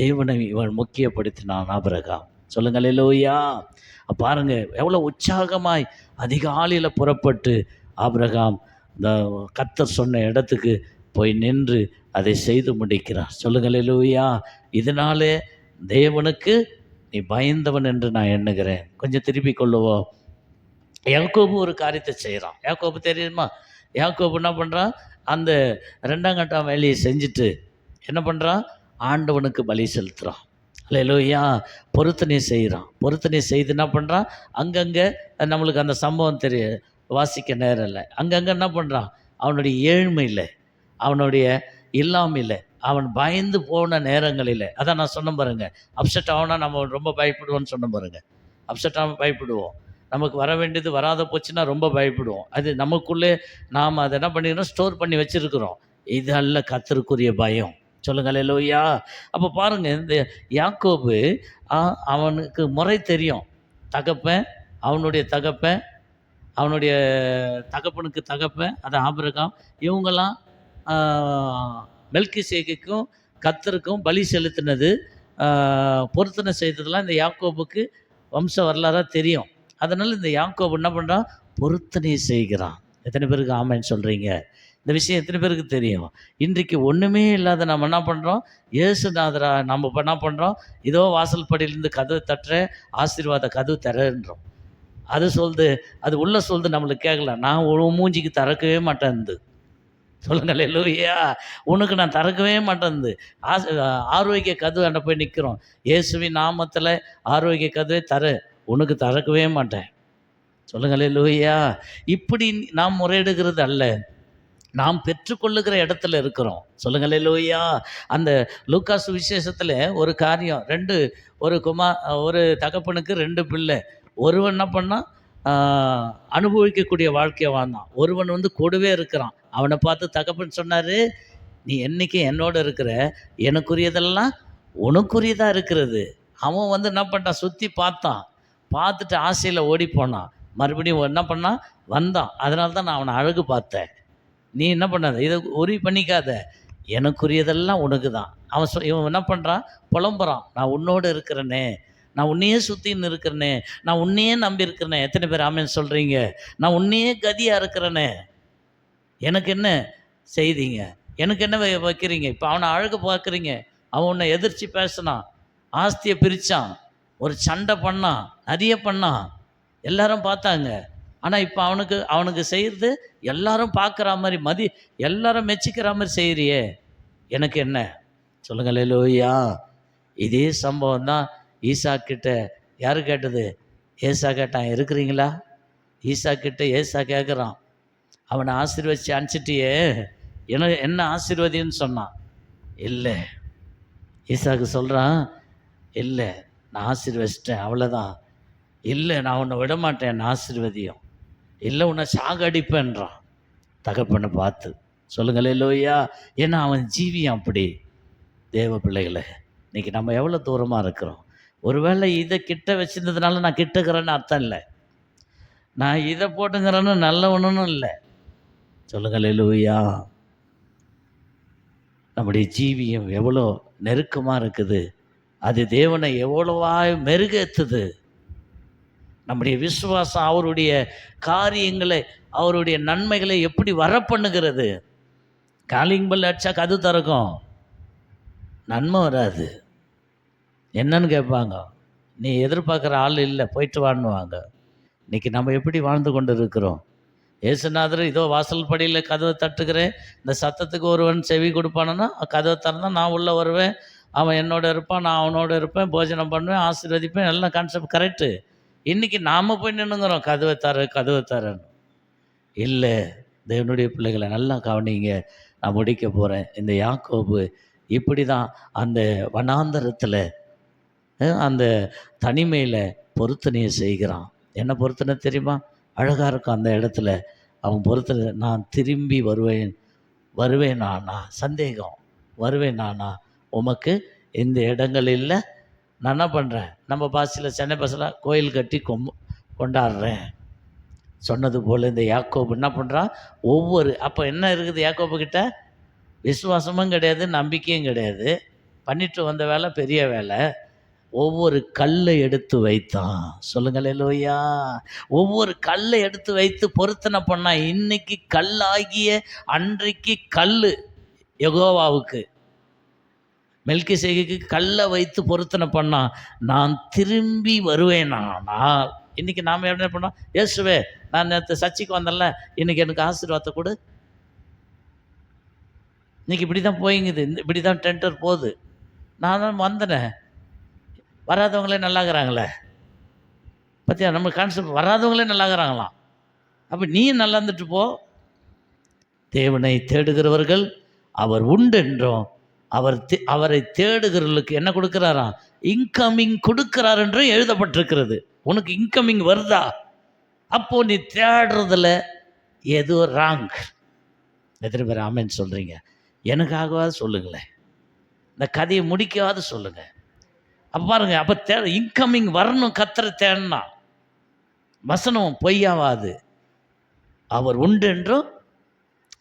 தேவனை இவன் முக்கியப்படுத்தினான் ஆபிரகாம். சொல்லுங்கள் அல்லேலூயா. பாருங்கள் எவ்வளோ உற்சாகமாய் அதிகாலையில் புறப்பட்டு ஆபிரகாம் இந்த கர்த்தர் சொன்ன இடத்துக்கு போய் நின்று அதை செய்து முடிக்கிறார். சொல்லுங்கள் அல்லேலூயா. இதனாலே தேவனுக்கு நீ பயந்தவன் என்று நான் எண்ணுகிறேன். கொஞ்சம் திருப்பி கொள்ளுவோம். யாக்கோபு ஒரு காரியத்தை செய்கிறான். யாக்கோபு தெரியுமா? யாக்கோபு என்ன பண்ணுறான்? அந்த 2ஆம் கட்டம் வேலையை செஞ்சுட்டு என்ன பண்ணுறான்? ஆண்டவனுக்கு பலி செலுத்துகிறான். அல்லேலூயா. பொருத்தனை செய்கிறான். பொருத்தனை செய்து என்ன பண்ணுறான்? அங்கங்கே நம்மளுக்கு அந்த சம்பவம் வாசிக்க நேரம் இல்லை. அங்கங்கே என்ன பண்ணுறான்? அவனுடைய ஏழ்மையில், அவனுடைய இல்லாமையில், அவன் பயந்து போன நேரங்களில், அதான் நான் சொன்ன பாருங்கள், அப்செட் ஆகுனா நம்ம ரொம்ப பயப்படுவோன்னு சொன்ன பாருங்கள். அப்செட் ஆகாமல் பயப்படுவோம். நமக்கு வர வேண்டியது வராத போச்சுன்னா ரொம்ப பயப்படுவோம். அது நமக்குள்ளே நாம் அதை என்ன பண்ணிக்கிறோம்? ஸ்டோர் பண்ணி வச்சுருக்கிறோம். இது அல்ல கர்த்தருக்குரிய பயம். சொல்லுங்கள் அல்லேலூயா. அப்போ பாருங்கள், இந்த யாக்கோபு அவனுக்கு முறை தெரியும். தகப்பன், அவனுடைய தகப்பன் அவனுடைய தகப்பனுக்கு தகப்பன் அது ஆபிரகாம். இவங்கெல்லாம் மெல்கிசேதேக்கும் கர்த்தருக்கும் பலி செலுத்தினது, பொருத்தனை செய்ததெல்லாம் இந்த யாக்கோபுக்கு வம்ச வரலாறாக தெரியும். அதனால் இந்த யாக்கோபு என்ன பண்ணுறான்? பொருத்தனை செய்கிறான். எத்தனை பேருக்கு ஆமைன்னு சொல்கிறீங்க? இந்த விஷயம் எத்தனை பேருக்கு தெரியும்? இன்றைக்கு ஒன்றுமே இல்லாத நம்ம என்ன பண்ணுறோம்? இயேசுநாதரா நம்ம என்ன பண்ணுறோம்? இதோ வாசல் படியிலேருந்து கதவு தட்டுற, ஆசீர்வாத கதவு தரன்றோம். அது சொல்லுது, அது உள்ள சொல்லுது, நம்மளுக்கு கேட்கல. நான் மூஞ்சிக்கு திறக்கவே மாட்டேன்து. சொல்லுங்க அல்லேலூயா. உனக்கு நான் திறக்கவே மாட்டேன்து. ஆரோக்கிய கதவு அண்ட போய் நிற்கிறோம். இயேசுவின் நாமத்தில் ஆரோக்கிய கதவை உனக்கு திறக்கவே மாட்டேன். சொல்லுங்க அல்லேலூயா. இப்படி நாம் முறையிடுகிறது அல்ல, நாம் பெற்றுக்கொள்ளுகிற இடத்துல இருக்கிறோம். சொல்லுங்க அல்லேலூயா. அந்த லூக்கா சுவிசேஷத்தில் ஒரு காரியம், ஒரு தகப்பனுக்கு 2 பிள்ளை. ஒருவன் என்ன பண்ணான்? அனுபவிக்கக்கூடிய வாழ்க்கையை வாழ்ந்தான். ஒருவன் கூடவே இருக்கிறான். அவனை பார்த்து தகப்பன் சொன்னார், நீ என்றைக்கும் என்னோடு இருக்கிற, எனக்குரியதெல்லாம் உனக்குரியதாக இருக்கிறது. அவன் என்ன பண்ணிட்டான்? சுற்றி பார்த்துட்டு ஆசையில் ஓடி போனான். மறுபடியும் என்ன பண்ணான்? வந்தான். அதனால தான் நான் அவனை அழகு பார்த்தேன். நீ என்ன பண்ணாத, இதை உரி பண்ணிக்காத, எனக்குரியதெல்லாம் உனக்கு தான். இவன் என்ன பண்ணுறான்? புலம்புறான், நான் உன்னோடு இருக்கிறேனே, நான் உன்னையே சுற்றின்னு இருக்கிறேனே, நான் உன்னையே நம்பி இருக்கிறேனே. எத்தனை பேர் ஆமென் சொல்கிறீங்க? நான் உன்னையே கதியாக இருக்கிறேனே, எனக்கு என்ன செய்தீங்க? எனக்கு என்ன வைக்கிறீங்க? இப்போ அவனை அழகு பார்க்குறீங்க. அவன் உன்னை எதிர்த்து பேசினான், ஆஸ்தியை பிரித்தான், ஒரு சண்டை பண்ணான், நிறைய பண்ணான், எல்லாரும் பார்த்தாங்க. ஆனால் இப்போ அவனுக்கு செய்கிறது எல்லாரும் பார்க்குற மாதிரி, எல்லாரும் மெச்சிக்கிற மாதிரி செய்கிறியே, எனக்கு என்ன? சொல்லுங்க அல்லேலூயா. இதே சம்பவம் தான் ஈசாக்கிட்ட யார் கேட்டது? ஏசா கேட்டான், இருக்கிறீங்களா? ஈசாக்கிட்ட ஏசா கேட்குறான், அவனை ஆசீர்வதிச்சு அனுப்பிச்சிட்டியே, என்ன ஆசீர்வதின்னு சொன்னான். இல்லை, ஈசாக்கு சொல்கிறான், இல்லை நான் ஆசீர்வதிச்சிட்டேன், அவ்வளோதான். இல்லை நான் உன்னை விட மாட்டேன், என்ன ஆசீர்வதியும். இல்லை உன்னை சாகடிப்பேன்றான் தகப்பனை பார்த்து. சொல்லுங்க அல்லேலூயா. ஏன்னா அவன் ஜீவியம் அப்படி. தேவ பிள்ளைகளை, இன்றைக்கி நம்ம எவ்வளோ தூரமாக இருக்கிறோம். ஒருவேளை இதை கிட்ட வச்சுருந்ததுனால நான் கிட்டக்கிறேன்னு அர்த்தம் இல்லை, நான் இதை போட்டுங்கிறேன்னு நல்லவனும் இல்லை. சொல்லுங்க அல்லேலூயா. நம்முடைய ஜீவியம் எவ்வளோ நெருக்கமாக இருக்குது, அது தேவனை எவ்வளவா மெருகேற்றுது. நம்முடைய விசுவாசம் அவருடைய காரியங்களை, அவருடைய நன்மைகளை எப்படி வரப்பண்ணுகிறது. காலிங் பெல் அடித்தா கது திறக்கும், நன்மை வராது. என்னன்னு கேட்பாங்க, நீ எதிர்பார்க்குற ஆள் இல்லை, போயிட்டு வாணுவாங்க. இன்றைக்கி நம்ம எப்படி வாழ்ந்து கொண்டு இருக்கிறோம்? ஏசுநாதர் இதோ வாசல் படியில் கதவை தட்டுக்கிறேன், இந்த சத்தத்துக்கு ஒருவன் செவி கொடுப்பானா கதவை திறந்தா நான் உள்ளே வருவேன், அவன் என்னோட இருப்பான், நான் அவனோட இருப்பேன், போஜனம் பண்ணுவேன், ஆசீர்வதிப்பேன், எல்லாம் கான்செப்ட் கரெக்டு. இன்றைக்கி நாம் போய் நின்றுங்கிறோம், கதவை தரேன்னு. இல்லை, தேவனுடைய பிள்ளைகளை நல்லா கவனிங்க. நான் முடிக்க போகிறேன். இந்த யாக்கோபு இப்படி தான் அந்த வனாந்தரத்தில், அந்த தனிமையில் பொருத்தனையை செய்கிறான். என்ன பொருத்தனை தெரியுமா? அழகாக இருக்கும் அந்த இடத்துல. அவன் பொருத்தனை, நான் திரும்பி வருவேனானா, சந்தேகம், வருவேனானா உமக்கு இந்த இடங்களில் நான் என்ன பண்ணுறேன், நம்ம பாஷையில் சென்னை பாஷையில் கோயில் கட்டி கொண்டாடுறேன் சொன்னது போல் இந்த யாக்கோபு என்ன பண்ணுறான்? அப்போ என்ன இருக்குது யாக்கோபுக்கிட்ட? விசுவாசமும் கிடையாது, நம்பிக்கையும் கிடையாது. பண்ணிட்டு வந்த வேலை பெரிய வேலை. ஒவ்வொரு கல்லை எடுத்து வைத்தான். சொல்லுங்கள் அல்லேலூயா. ஒவ்வொரு கல்லை எடுத்து வைத்து பொருத்தனை பண்ணான். இன்னைக்கு கல்லாகிய அன்றைக்கு கல் யெகோவாவுக்கு, மெல்கிசேதேக்குக்கு கல்லை வைத்து பொருத்தனை பண்ணான். நான் திரும்பி வருவேனானால், இன்றைக்கி நாம் என்ன பண்ணோம்? இயேசுவே, நான் நேற்று சர்ச்சைக்கு வந்தேன்ல, இன்றைக்கி எனக்கு ஆசீர்வாதத்தை கொடு. இன்றைக்கி இப்படி தான் போயிங்குது, இப்படி தான் டெண்டர் போகுது. நான் தான் வந்தேனே, வராதவங்களே நல்லாகிறாங்களே. பார்த்தியா, நம்ம கான்செப்ட், வராதவங்களே நல்லாகிறாங்களாம். அப்போ நீ நல்லா இருந்துட்டு போ. தேவனை தேடுகிறவர்கள் அவர் உண்டென்றும், அவரை தேடுகிறவர்களுக்கு என்ன கொடுக்குறாராம்? இன்கமிங் கொடுக்குறார் என்றும் எழுதப்பட்டிருக்கிறது. உனக்கு இன்கமிங் வருதா? அப்போது நீ தேடுறதில் ஏதோ ராங். எத்தனை பேர் ஆமென் சொல்கிறீங்க? எனக்காகவாது சொல்லுங்களேன், இந்த கதையை முடிக்காவது சொல்லுங்கள். அப்போ பாருங்க, அப்போ இன்கமிங் வரணும். கர்த்தரை தேடனா வசனம் பொய்யாவாது. அவர் உண்டு என்றும்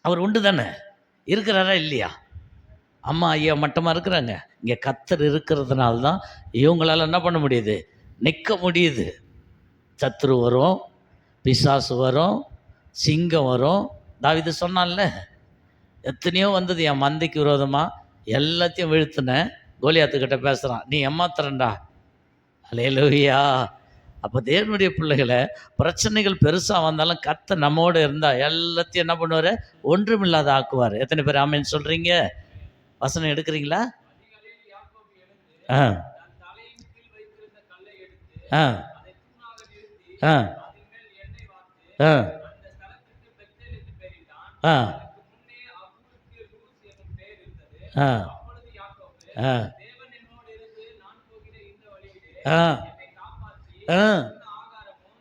அவர் உண்டு தானே, இருக்கிறாரா இல்லையா? அம்மா ஐயா மட்டமாக இருக்கிறாங்க. இங்கே கர்த்தர் இருக்கிறதுனால தான் இவங்களால என்ன பண்ண முடியுது, நிற்க முடியுது. சத்துரு வரும், பிசாசு வரும், சிங்கம் வரும். தாவீது சொன்னான்ல, எத்தனையோ வந்தது என் மந்தைக்கு விரோதமாக, எல்லாத்தையும் வீழ்த்தினேன். கோலியாத்துக்கிட்ட பேசுகிறான், நீ ஏமாத்துறண்டா. அல்லேலூயா. அப்போ தேவனுடைய பிள்ளைகளை, பிரச்சனைகள் பெருசாக வந்தாலும் கர்த்தர் நம்மோடு இருந்தால் எல்லாத்தையும் என்ன பண்ணுவார், ஒன்றுமில்லாத ஆக்குவார். எத்தனை பேர் ஆமேன்னு சொல்கிறீங்க? வசனம் எடுக்கிறீங்களா? ஆ ஆ ஆ ஆ ஆ ஆ ஆ ஆ ஆ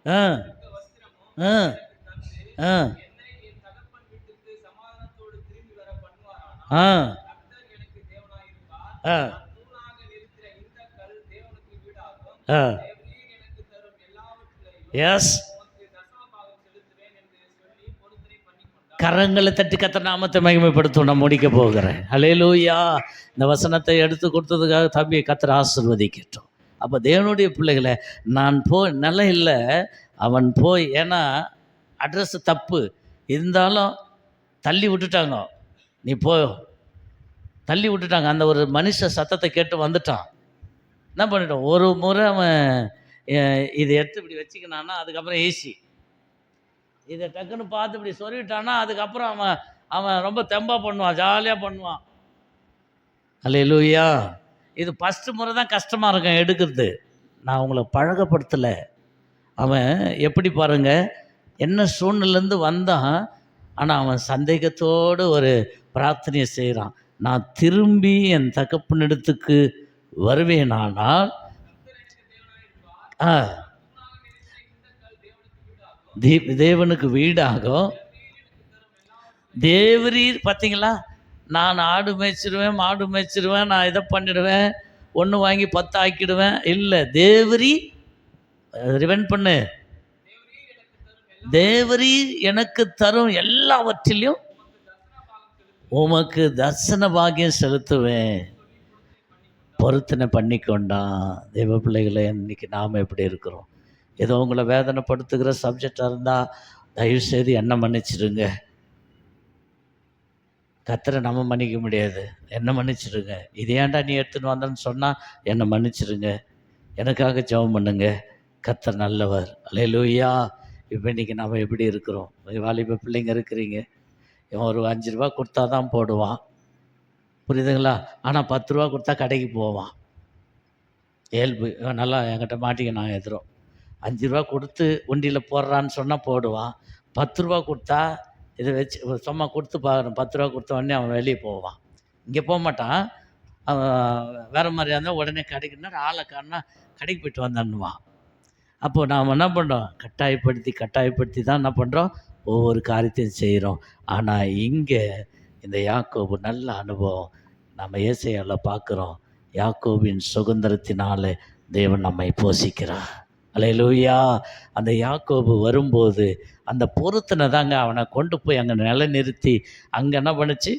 ஆ ஆ ஆ ஆ ஆ ஆ எஸ். கரங்களை தட்டி கர்த்தர் நாமத்தை மகிமைப்படுத்தும். நான் முடிக்க போகிறேன். அல்லேலூயா. இந்த வசனத்தை எடுத்து கொடுத்ததுக்காக தம்பியை கர்த்தர் ஆசீர்வதிக்கட்டும். அப்போ தேவனுடைய பிள்ளைகளை, நான் போய் நிலம் இல்லை, அவன் போய், ஏன்னா அட்ரஸ் தப்பு இருந்தாலும் தள்ளி விட்டுட்டாங்க. நீ போ, தள்ளி விட்டுட்டாங்க. அந்த ஒரு மனுஷ சத்தத்தை கேட்டு வந்துட்டான். என்ன பண்ணிட்டான், ஒரு முறை அவன் இதை எடுத்து இப்படி வச்சுக்கினான்னா அதுக்கப்புறம் ஈஸி. இதை டக்குன்னு பார்த்து இப்படி சொல்லிட்டான்னா அதுக்கப்புறம் அவன் அவன் ரொம்ப தெம்பாக பண்ணுவான், ஜாலியாக பண்ணுவான். அல்லேலூயா. இது ஃபஸ்ட்டு முறை தான் கஷ்டமாக இருக்கும் எடுக்கிறது. நான் உங்களை பழகப்படுத்தலை. அவன் எப்படி பாருங்க, என்ன சூழ்நிலேருந்து வந்தான், ஆனால் அவன் சந்தேகத்தோடு ஒரு பிரார்த்தனையை செய்கிறான். நான் திரும்பி என் தகப்பனிடத்துக்கு வருவேனானால் தேவனுக்கு வீடாகும். தேவரீர் பார்த்தீங்களா, நான் ஆடு மேய்ச்சிடுவேன், மாடு மேய்ச்சிடுவேன், நான் இதை பண்ணிடுவேன், ஒன்று வாங்கி 10 ஆக்கிடுவேன். இல்லை, தேவரி ரிவெண்ட் பண்ணு, தேவரீர் எனக்கு தரும் எல்லாவற்றிலையும் உமக்கு தர்சன பாக்கியம் செலுத்துவேன். பொருத்தனை பண்ணி கொண்டான். தேவ பிள்ளைகளை, இன்னைக்கு நாம் எப்படி இருக்கிறோம்? ஏதோ உங்களை வேதனைப்படுத்துகிற சப்ஜெக்டாக இருந்தால் தயவுசெய்து என்ன மன்னிச்சிடுங்க. கர்த்தரை நம்ம மன்னிக்க முடியாது, என்ன மன்னிச்சிடுங்க. இது ஏன்டா நீ எடுத்துன்னு வந்தேன்னு சொன்னால் என்னை மன்னிச்சிடுங்க. எனக்காக ஜெபம் பண்ணுங்க. கர்த்தர் நல்லவர். அல்லேலூயா. இப்போ இன்றைக்கி நம்ம எப்படி இருக்கிறோம்? வாலிப பிள்ளைங்க இருக்கிறீங்க, இவன் ஒரு 5 ரூபா கொடுத்தா தான் போடுவான், புரியுதுங்களா? ஆனால் 10 ரூபா கொடுத்தா கடைக்கு போவான். இயல்பு. நல்லா என்கிட்ட மாட்டிக்க, நான் எதிரும் 5 ரூபா கொடுத்து உண்டியில் போடுறான்னு சொன்னால் போடுவான். 10 ரூபா கொடுத்தா இதை வச்சு சும்மா கொடுத்து பார்க்குறேன், 10 ரூபா கொடுத்த உடனே அவன் வெளியே போவான். இங்கே போக மாட்டான். அவன் வேறு மாதிரியா இருந்தால் உடனே கடைக்குன்னா ஆளை காணா கடைக்கு போய்ட்டு வந்தான்னுவான். அப்போது நாம் என்ன பண்ணுறோம், கட்டாயப்படுத்தி தான் என்ன பண்ணுறோம், ஒவ்வொரு காரியத்தையும் செய்கிறோம். ஆனால் இங்கே இந்த யாக்கோபு நல்ல அனுபவம் நம்ம ஏசாயாவில் பார்க்குறோம். யாக்கோபின் சுதந்திரத்தினாலே தேவன் நம்மை போஷிக்கிறார். அல்லேலூயா. அந்த யாக்கோபு வரும்போது அந்த பொருத்தனை தாங்க அவனை கொண்டு போய் அங்கே நிலைநிறுத்தி, அங்கே என்ன பண்ணுச்சு,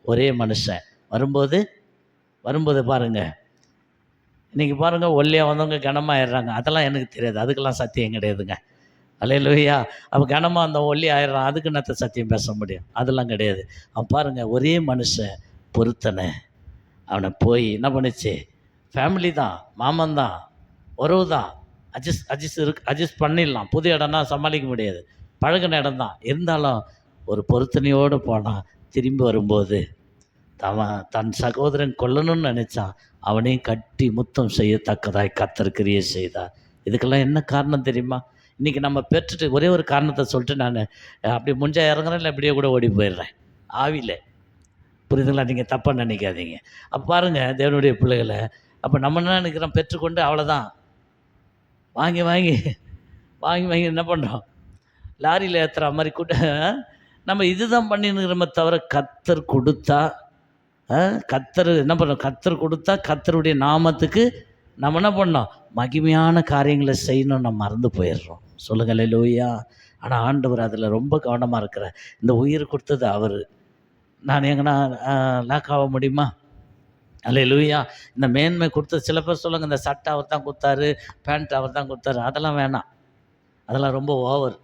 ஒரே மனுஷன் வரும்போது பாருங்கள், இன்றைக்கி பாருங்கள், ஒல்லியாக வந்தவங்க கனமாகிடுறாங்க. அதெல்லாம் எனக்கு தெரியாது, அதுக்கெல்லாம் சத்தியம் கிடையாதுங்க. அல்லேலூயா. அவன் கனமாக அந்த ஒல்லி ஆயிடுறான், அதுக்கு என்னத்த சத்தியம் பேச முடியும்? அதெல்லாம் கிடையாது. அவன் பாருங்கள், ஒரே மனுஷன் பொருத்தனை அவனை போய் என்ன பண்ணுச்சு, ஃபேமிலி தான், மாமன் தான், உறவு தான், அட்ஜஸ்ட் பண்ணிடலாம். புது இடம்னா சமாளிக்க முடியாது, பழகின இடம் தான். இருந்தாலும் ஒரு பொருத்தனையோடு போனான். திரும்பி வரும்போது தன் சகோதரன் கொல்லணும்னு நினச்சான், அவனையும் கட்டி முத்தம் செய்யத்தக்கதாய் கர்த்தர் கிரியை செய்தார். இதுக்கெல்லாம் என்ன காரணம் தெரியுமா? இன்றைக்கி நம்ம பெற்றுட்டு ஒரே ஒரு காரணத்தை சொல்லிட்டு நான் அப்படி முஞ்சா இறங்குறேன், இல்லை இப்படியே கூட ஓடி போயிடுறேன் ஆவியில், புரியுதுங்களா? நீங்கள் தப்பாக நினைக்காதீங்க. அப்போ பாருங்கள் தேவனுடைய பிள்ளைகளை, அப்போ நம்ம என்ன நினைக்கிறோம், பெற்றுக்கொண்டு அவ்வளோதான், வாங்கி வாங்கி வாங்கி வாங்கி என்ன பண்ணுறோம், லாரியில் ஏற்றுற மாதிரி கூட நம்ம இதுதான் பண்ணினுக்கிறோமே தவிர, கர்த்தர் கொடுத்தா, கர்த்தர் என்ன பண்ணோம், கர்த்தர் கொடுத்தா கர்த்தருடைய நாமத்துக்கு நம்ம என்ன பண்ணோம், மகிமையான காரியங்களை செய்யணும், நம்ம மறந்து போயிடுறோம். சொல்லுங்கள் அல்லேலூயா. ஆனால் ஆண்டவர் அதில் ரொம்ப கவனமாக இருக்கிறார். இந்த உயிர் கொடுத்தது அவர். நான் எங்கன்னா லாக் ஆக முடியுமா? அல்லேலூயா. இந்த மேன்மை கொடுத்தது. சில பேர் சொல்லுங்க, இந்த சட்டை அவர் தான் கொடுத்தாரு, பேண்ட் அவர் தான் கொடுத்தாரு. அதெல்லாம் வேணாம். அதெல்லாம் ரொம்ப ஓவர்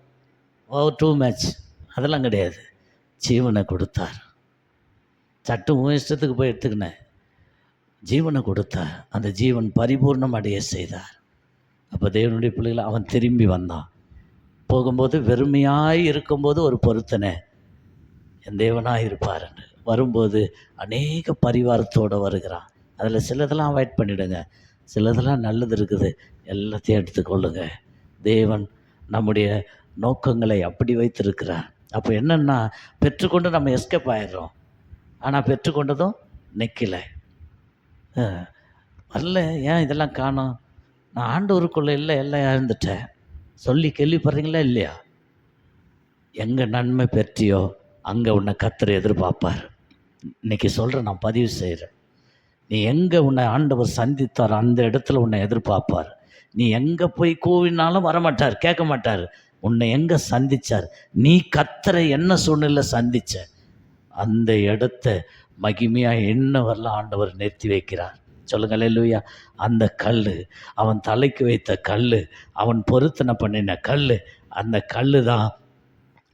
டூ மேட்ச். அதெல்லாம் கிடையாது. ஜீவனை கொடுத்தார். சட்டு உன் இஷ்டத்துக்கு போய் எடுத்துக்கினேன். ஜீவனை கொடுத்தார். அந்த ஜீவன் பரிபூர்ணம் அடைய செய்தார். அப்போ தேவனுடைய பிள்ளைகளை அவன் திரும்பி வந்தான். போகும்போது வெறுமையாய் இருக்கும்போது ஒரு பொருத்தனை, என் தேவனாக இருப்பாருன்னு. வரும்போது அநேக பரிவாரத்தோடு வருகிறான். அதில் சிலதெல்லாம் அவாய்ட் பண்ணிவிடுங்க, சிலதெல்லாம் நல்லது இருக்குது, எல்லாத்தையும் எடுத்துக்கொள்ளுங்க. தேவன் நம்முடைய நோக்கங்களை அப்படி வைத்திருக்கிறார். அப்போ என்னென்னா, பெற்றுக்கொண்டு நம்ம எஸ்கேப் ஆயிடுறோம். ஆனால் பெற்றுக்கொண்டதும் நிற்கலை. வரல, ஏன் இதெல்லாம் காணோம்? நான் ஆண்டவருக்குள்ளே இல்லை, எல்லாம் இழந்துட்டேன் சொல்லி கேள்விப்படுறீங்களா இல்லையா? எங்கே நன்மை பெற்றியோ அங்கே உன்னை கர்த்தர் எதிர்பார்ப்பார். இன்றைக்கி சொல்கிறேன், நான் பதிவு செய்கிறேன். நீ எங்கே உன்னை ஆண்டவர் சந்தித்தார் அந்த இடத்துல உன்னை எதிர்பார்ப்பார். நீ எங்கே போய் கூவினாலும் வரமாட்டார், கேட்க மாட்டார். உன்னை எங்கே சந்தித்தார், நீ கர்த்தரை என்ன சூழ்நிலை சந்தித்த அந்த இடத்த மகிமையாக என்ன வரலாம் ஆண்டவர் நிறுத்தி வைக்கிறார். சொல்லுங்கள் அல்லேலூயா. அந்த கல், அவன் தலைக்கு வைத்த கல், அவன் பொருத்தனை பண்ணின கல், அந்த கல் தான்,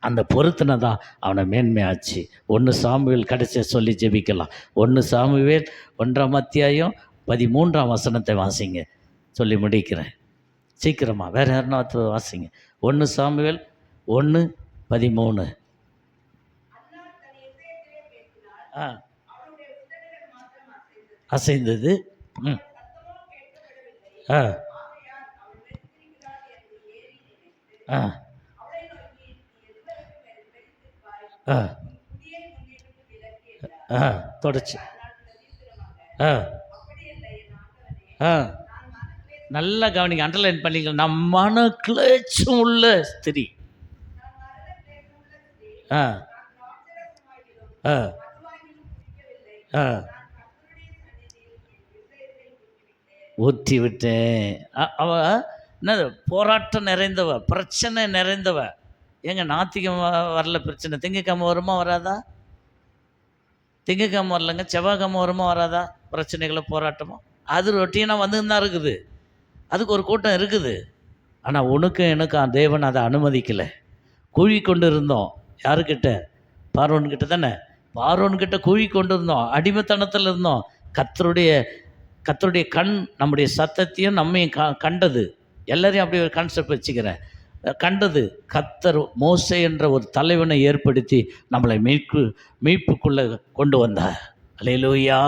அந்த பொருத்தனை தான் அவனை மேன்மையாச்சு. 1 சாமுவேல் கடைசியாக சொல்லி ஜெபிக்கலாம். 1 சாமுவேல் 1ஆம் அத்தியாயம் 13ஆம் வசனத்தை வாசிங்க, சொல்லி முடிக்கிறேன் சீக்கிரமாக. வேறு யாருன்னா வாசிங்க. 1 சாமுவேல் 1:13. அசைந்தது. தொடச்சு. நல்லா கவனிங்க, அண்டர்லைன் பண்ணிக்கலாம். நம் மன கிளேச்சம் உள்ள ஸ்திரீ. ஊற்றி விட்டேன். அவ என்னது, போராட்டம் நிறைந்தவ, பிரச்சனை நிறைந்தவ. ஏங்க ஞாத்திகம் வரல பிரச்சனை, திங்கக்கிழமை வருமா வராதா? திங்கக்கிழமை வரலங்க, செவ்வாய்க்கிழமை வருமா வராதா? பிரச்சனைகளோ போராட்டமோ அது ரொட்டீனாக வந்துன்னு தான் இருக்குது. அதுக்கு ஒரு கூட்டம் இருக்குது. ஆனால் உனக்கும் எனக்கும் தேவன் அதை அனுமதிக்கலை. கூழி கொண்டு இருந்தோம். யாருக்கிட்ட? பார்வோன்கிட்ட தானே. பார்வோன்கிட்ட கூழி கொண்டு இருந்தோம், அடிமைத்தனத்தில் இருந்தோம். கர்த்தருடைய கண் நம்முடைய சத்தத்தையும் நம்மையும் கண்டது. எல்லாரையும் அப்படி ஒரு கான்செப்ட் வச்சுக்கிறேன். கண்டது. கர்த்தர் மோசே என்ற ஒரு தலைவனை ஏற்படுத்தி நம்மளை மீட்புக்குள்ளே கொண்டு வந்தார். அல்லேலூயா.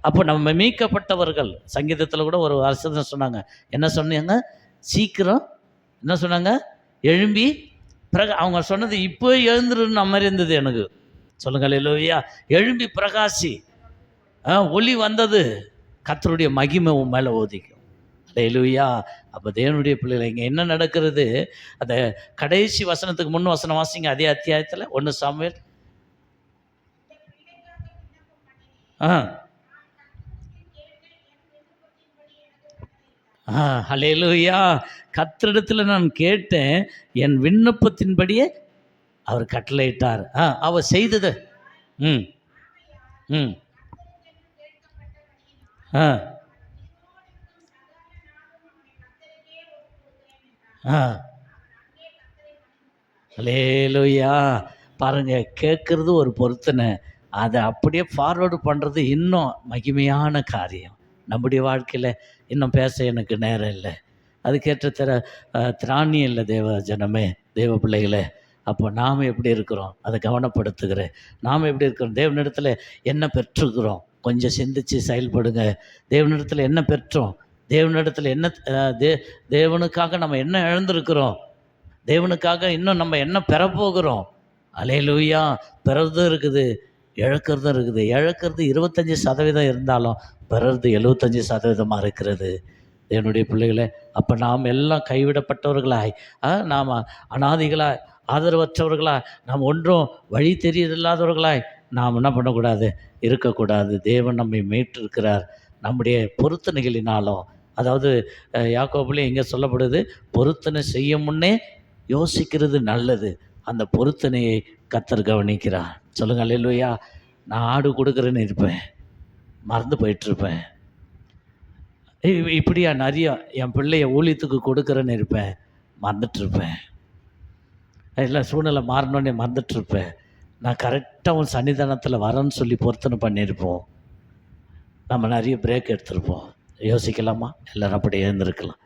அப்போ நம்ம மீட்கப்பட்டவர்கள். சங்கீதத்தில் கூட ஒரு வசனம் சொன்னாங்க. என்ன சொன்னாங்க? சீக்கிரம் என்ன சொன்னாங்க? எழும்பி அவங்க சொன்னது இப்போ எழுந்துருന്ന மாதிரி இருந்தது எனக்கு. சொல்லுங்க அல்லேலூயா. எழும்பி பிரகாசி. ஒளி வந்தது. கர்த்தருடைய மகிமை உன் மேலே ஓதிக்கும். அல்லேலூயா. அப்போ தேவனுடைய பிள்ளைகளை இங்கே என்ன நடக்கிறது? அந்த கடைசி வசனத்துக்கு முன் வசனம் வாசிங்க, அதே அத்தியாயத்தில் 1 சாமுவேல். அல்லேலூயா. கர்த்தரிடத்தில் நான் கேட்டேன், என் விண்ணப்பத்தின்படியே அவர் கட்டளையிட்டார். அவர் செய்தது. அல்லேலூயா. பாருங்க, கேட்குறது ஒரு பொருத்தனை, அதை அப்படியே ஃபார்வேர்டு பண்ணுறது இன்னும் மகிமையான காரியம். நம்முடைய வாழ்க்கையில் இன்னும் பேச எனக்கு நேரம் இல்லை, அதுக்கேற்ற திராணி இல்லை தேவ ஜனமே, தேவ பிள்ளைகளே. அப்போ நாம் எப்படி இருக்கிறோம் அதை கவனப்படுத்துகிறேன். நாம் எப்படி இருக்கிறோம்? தேவனிடத்தில் என்ன பெற்றுக்கிறோம்? கொஞ்சம் சிந்தித்து செயல்படுங்க. தேவனிடத்தில் என்ன பெற்றோம்? தேவனிடத்தில் என்ன தேவனுக்காக நம்ம என்ன இழந்திருக்கிறோம்? தேவனுக்காக இன்னும் நம்ம என்ன பெறப்போகிறோம்? அல்லேலூயா. பெறதும் இருக்குது, இழக்கிறதும் இருக்குது. இழக்கிறது 25% இருந்தாலும் பெறது 75% இருக்கிறது. தேவனுடைய பிள்ளைகளை, அப்போ நாம் எல்லாம் கைவிடப்பட்டவர்களாய், நாம் அனாதிகளாய், ஆதரவற்றவர்களாய், நாம் ஒன்றும் வழி தெரியலாதவர்களாய் நாம் என்ன பண்ணக்கூடாது? இருக்கக்கூடாது. தேவன் நம்மை மீட்டிருக்கிறார் நம்முடைய பொருத்தனைகளினாலும். அதாவது யாக்கோபுலையும் எங்கே சொல்லப்படுது? பொருத்தனை செய்ய முன்னே யோசிக்கிறது நல்லது. அந்த பொருத்தனையை கர்த்தர் கவனிக்கிறார். சொல்லுங்க அல்லேலூயா. நான் ஆடு கொடுக்குறேன்னு இருப்பேன், மறந்து போயிட்டுருப்பேன். இப்படியா நிறைய என் பிள்ளைய ஊழியத்துக்கு கொடுக்குறேன்னு இருப்பேன், மறந்துட்டுருப்பேன். எல்லாம் சூழ்நிலை மாறினோன்னே மறந்துட்டுருப்பேன். நான் கரெக்டாக உன் சன்னிதானத்தில் வரேன்னு சொல்லி பொருத்தனை பண்ணியிருப்போம். நம்ம நிறைய பிரேக் எடுத்திருப்போம். யோசிக்கலாமா? எல்லோரும் அப்படியே எழுந்திருக்கலாம்.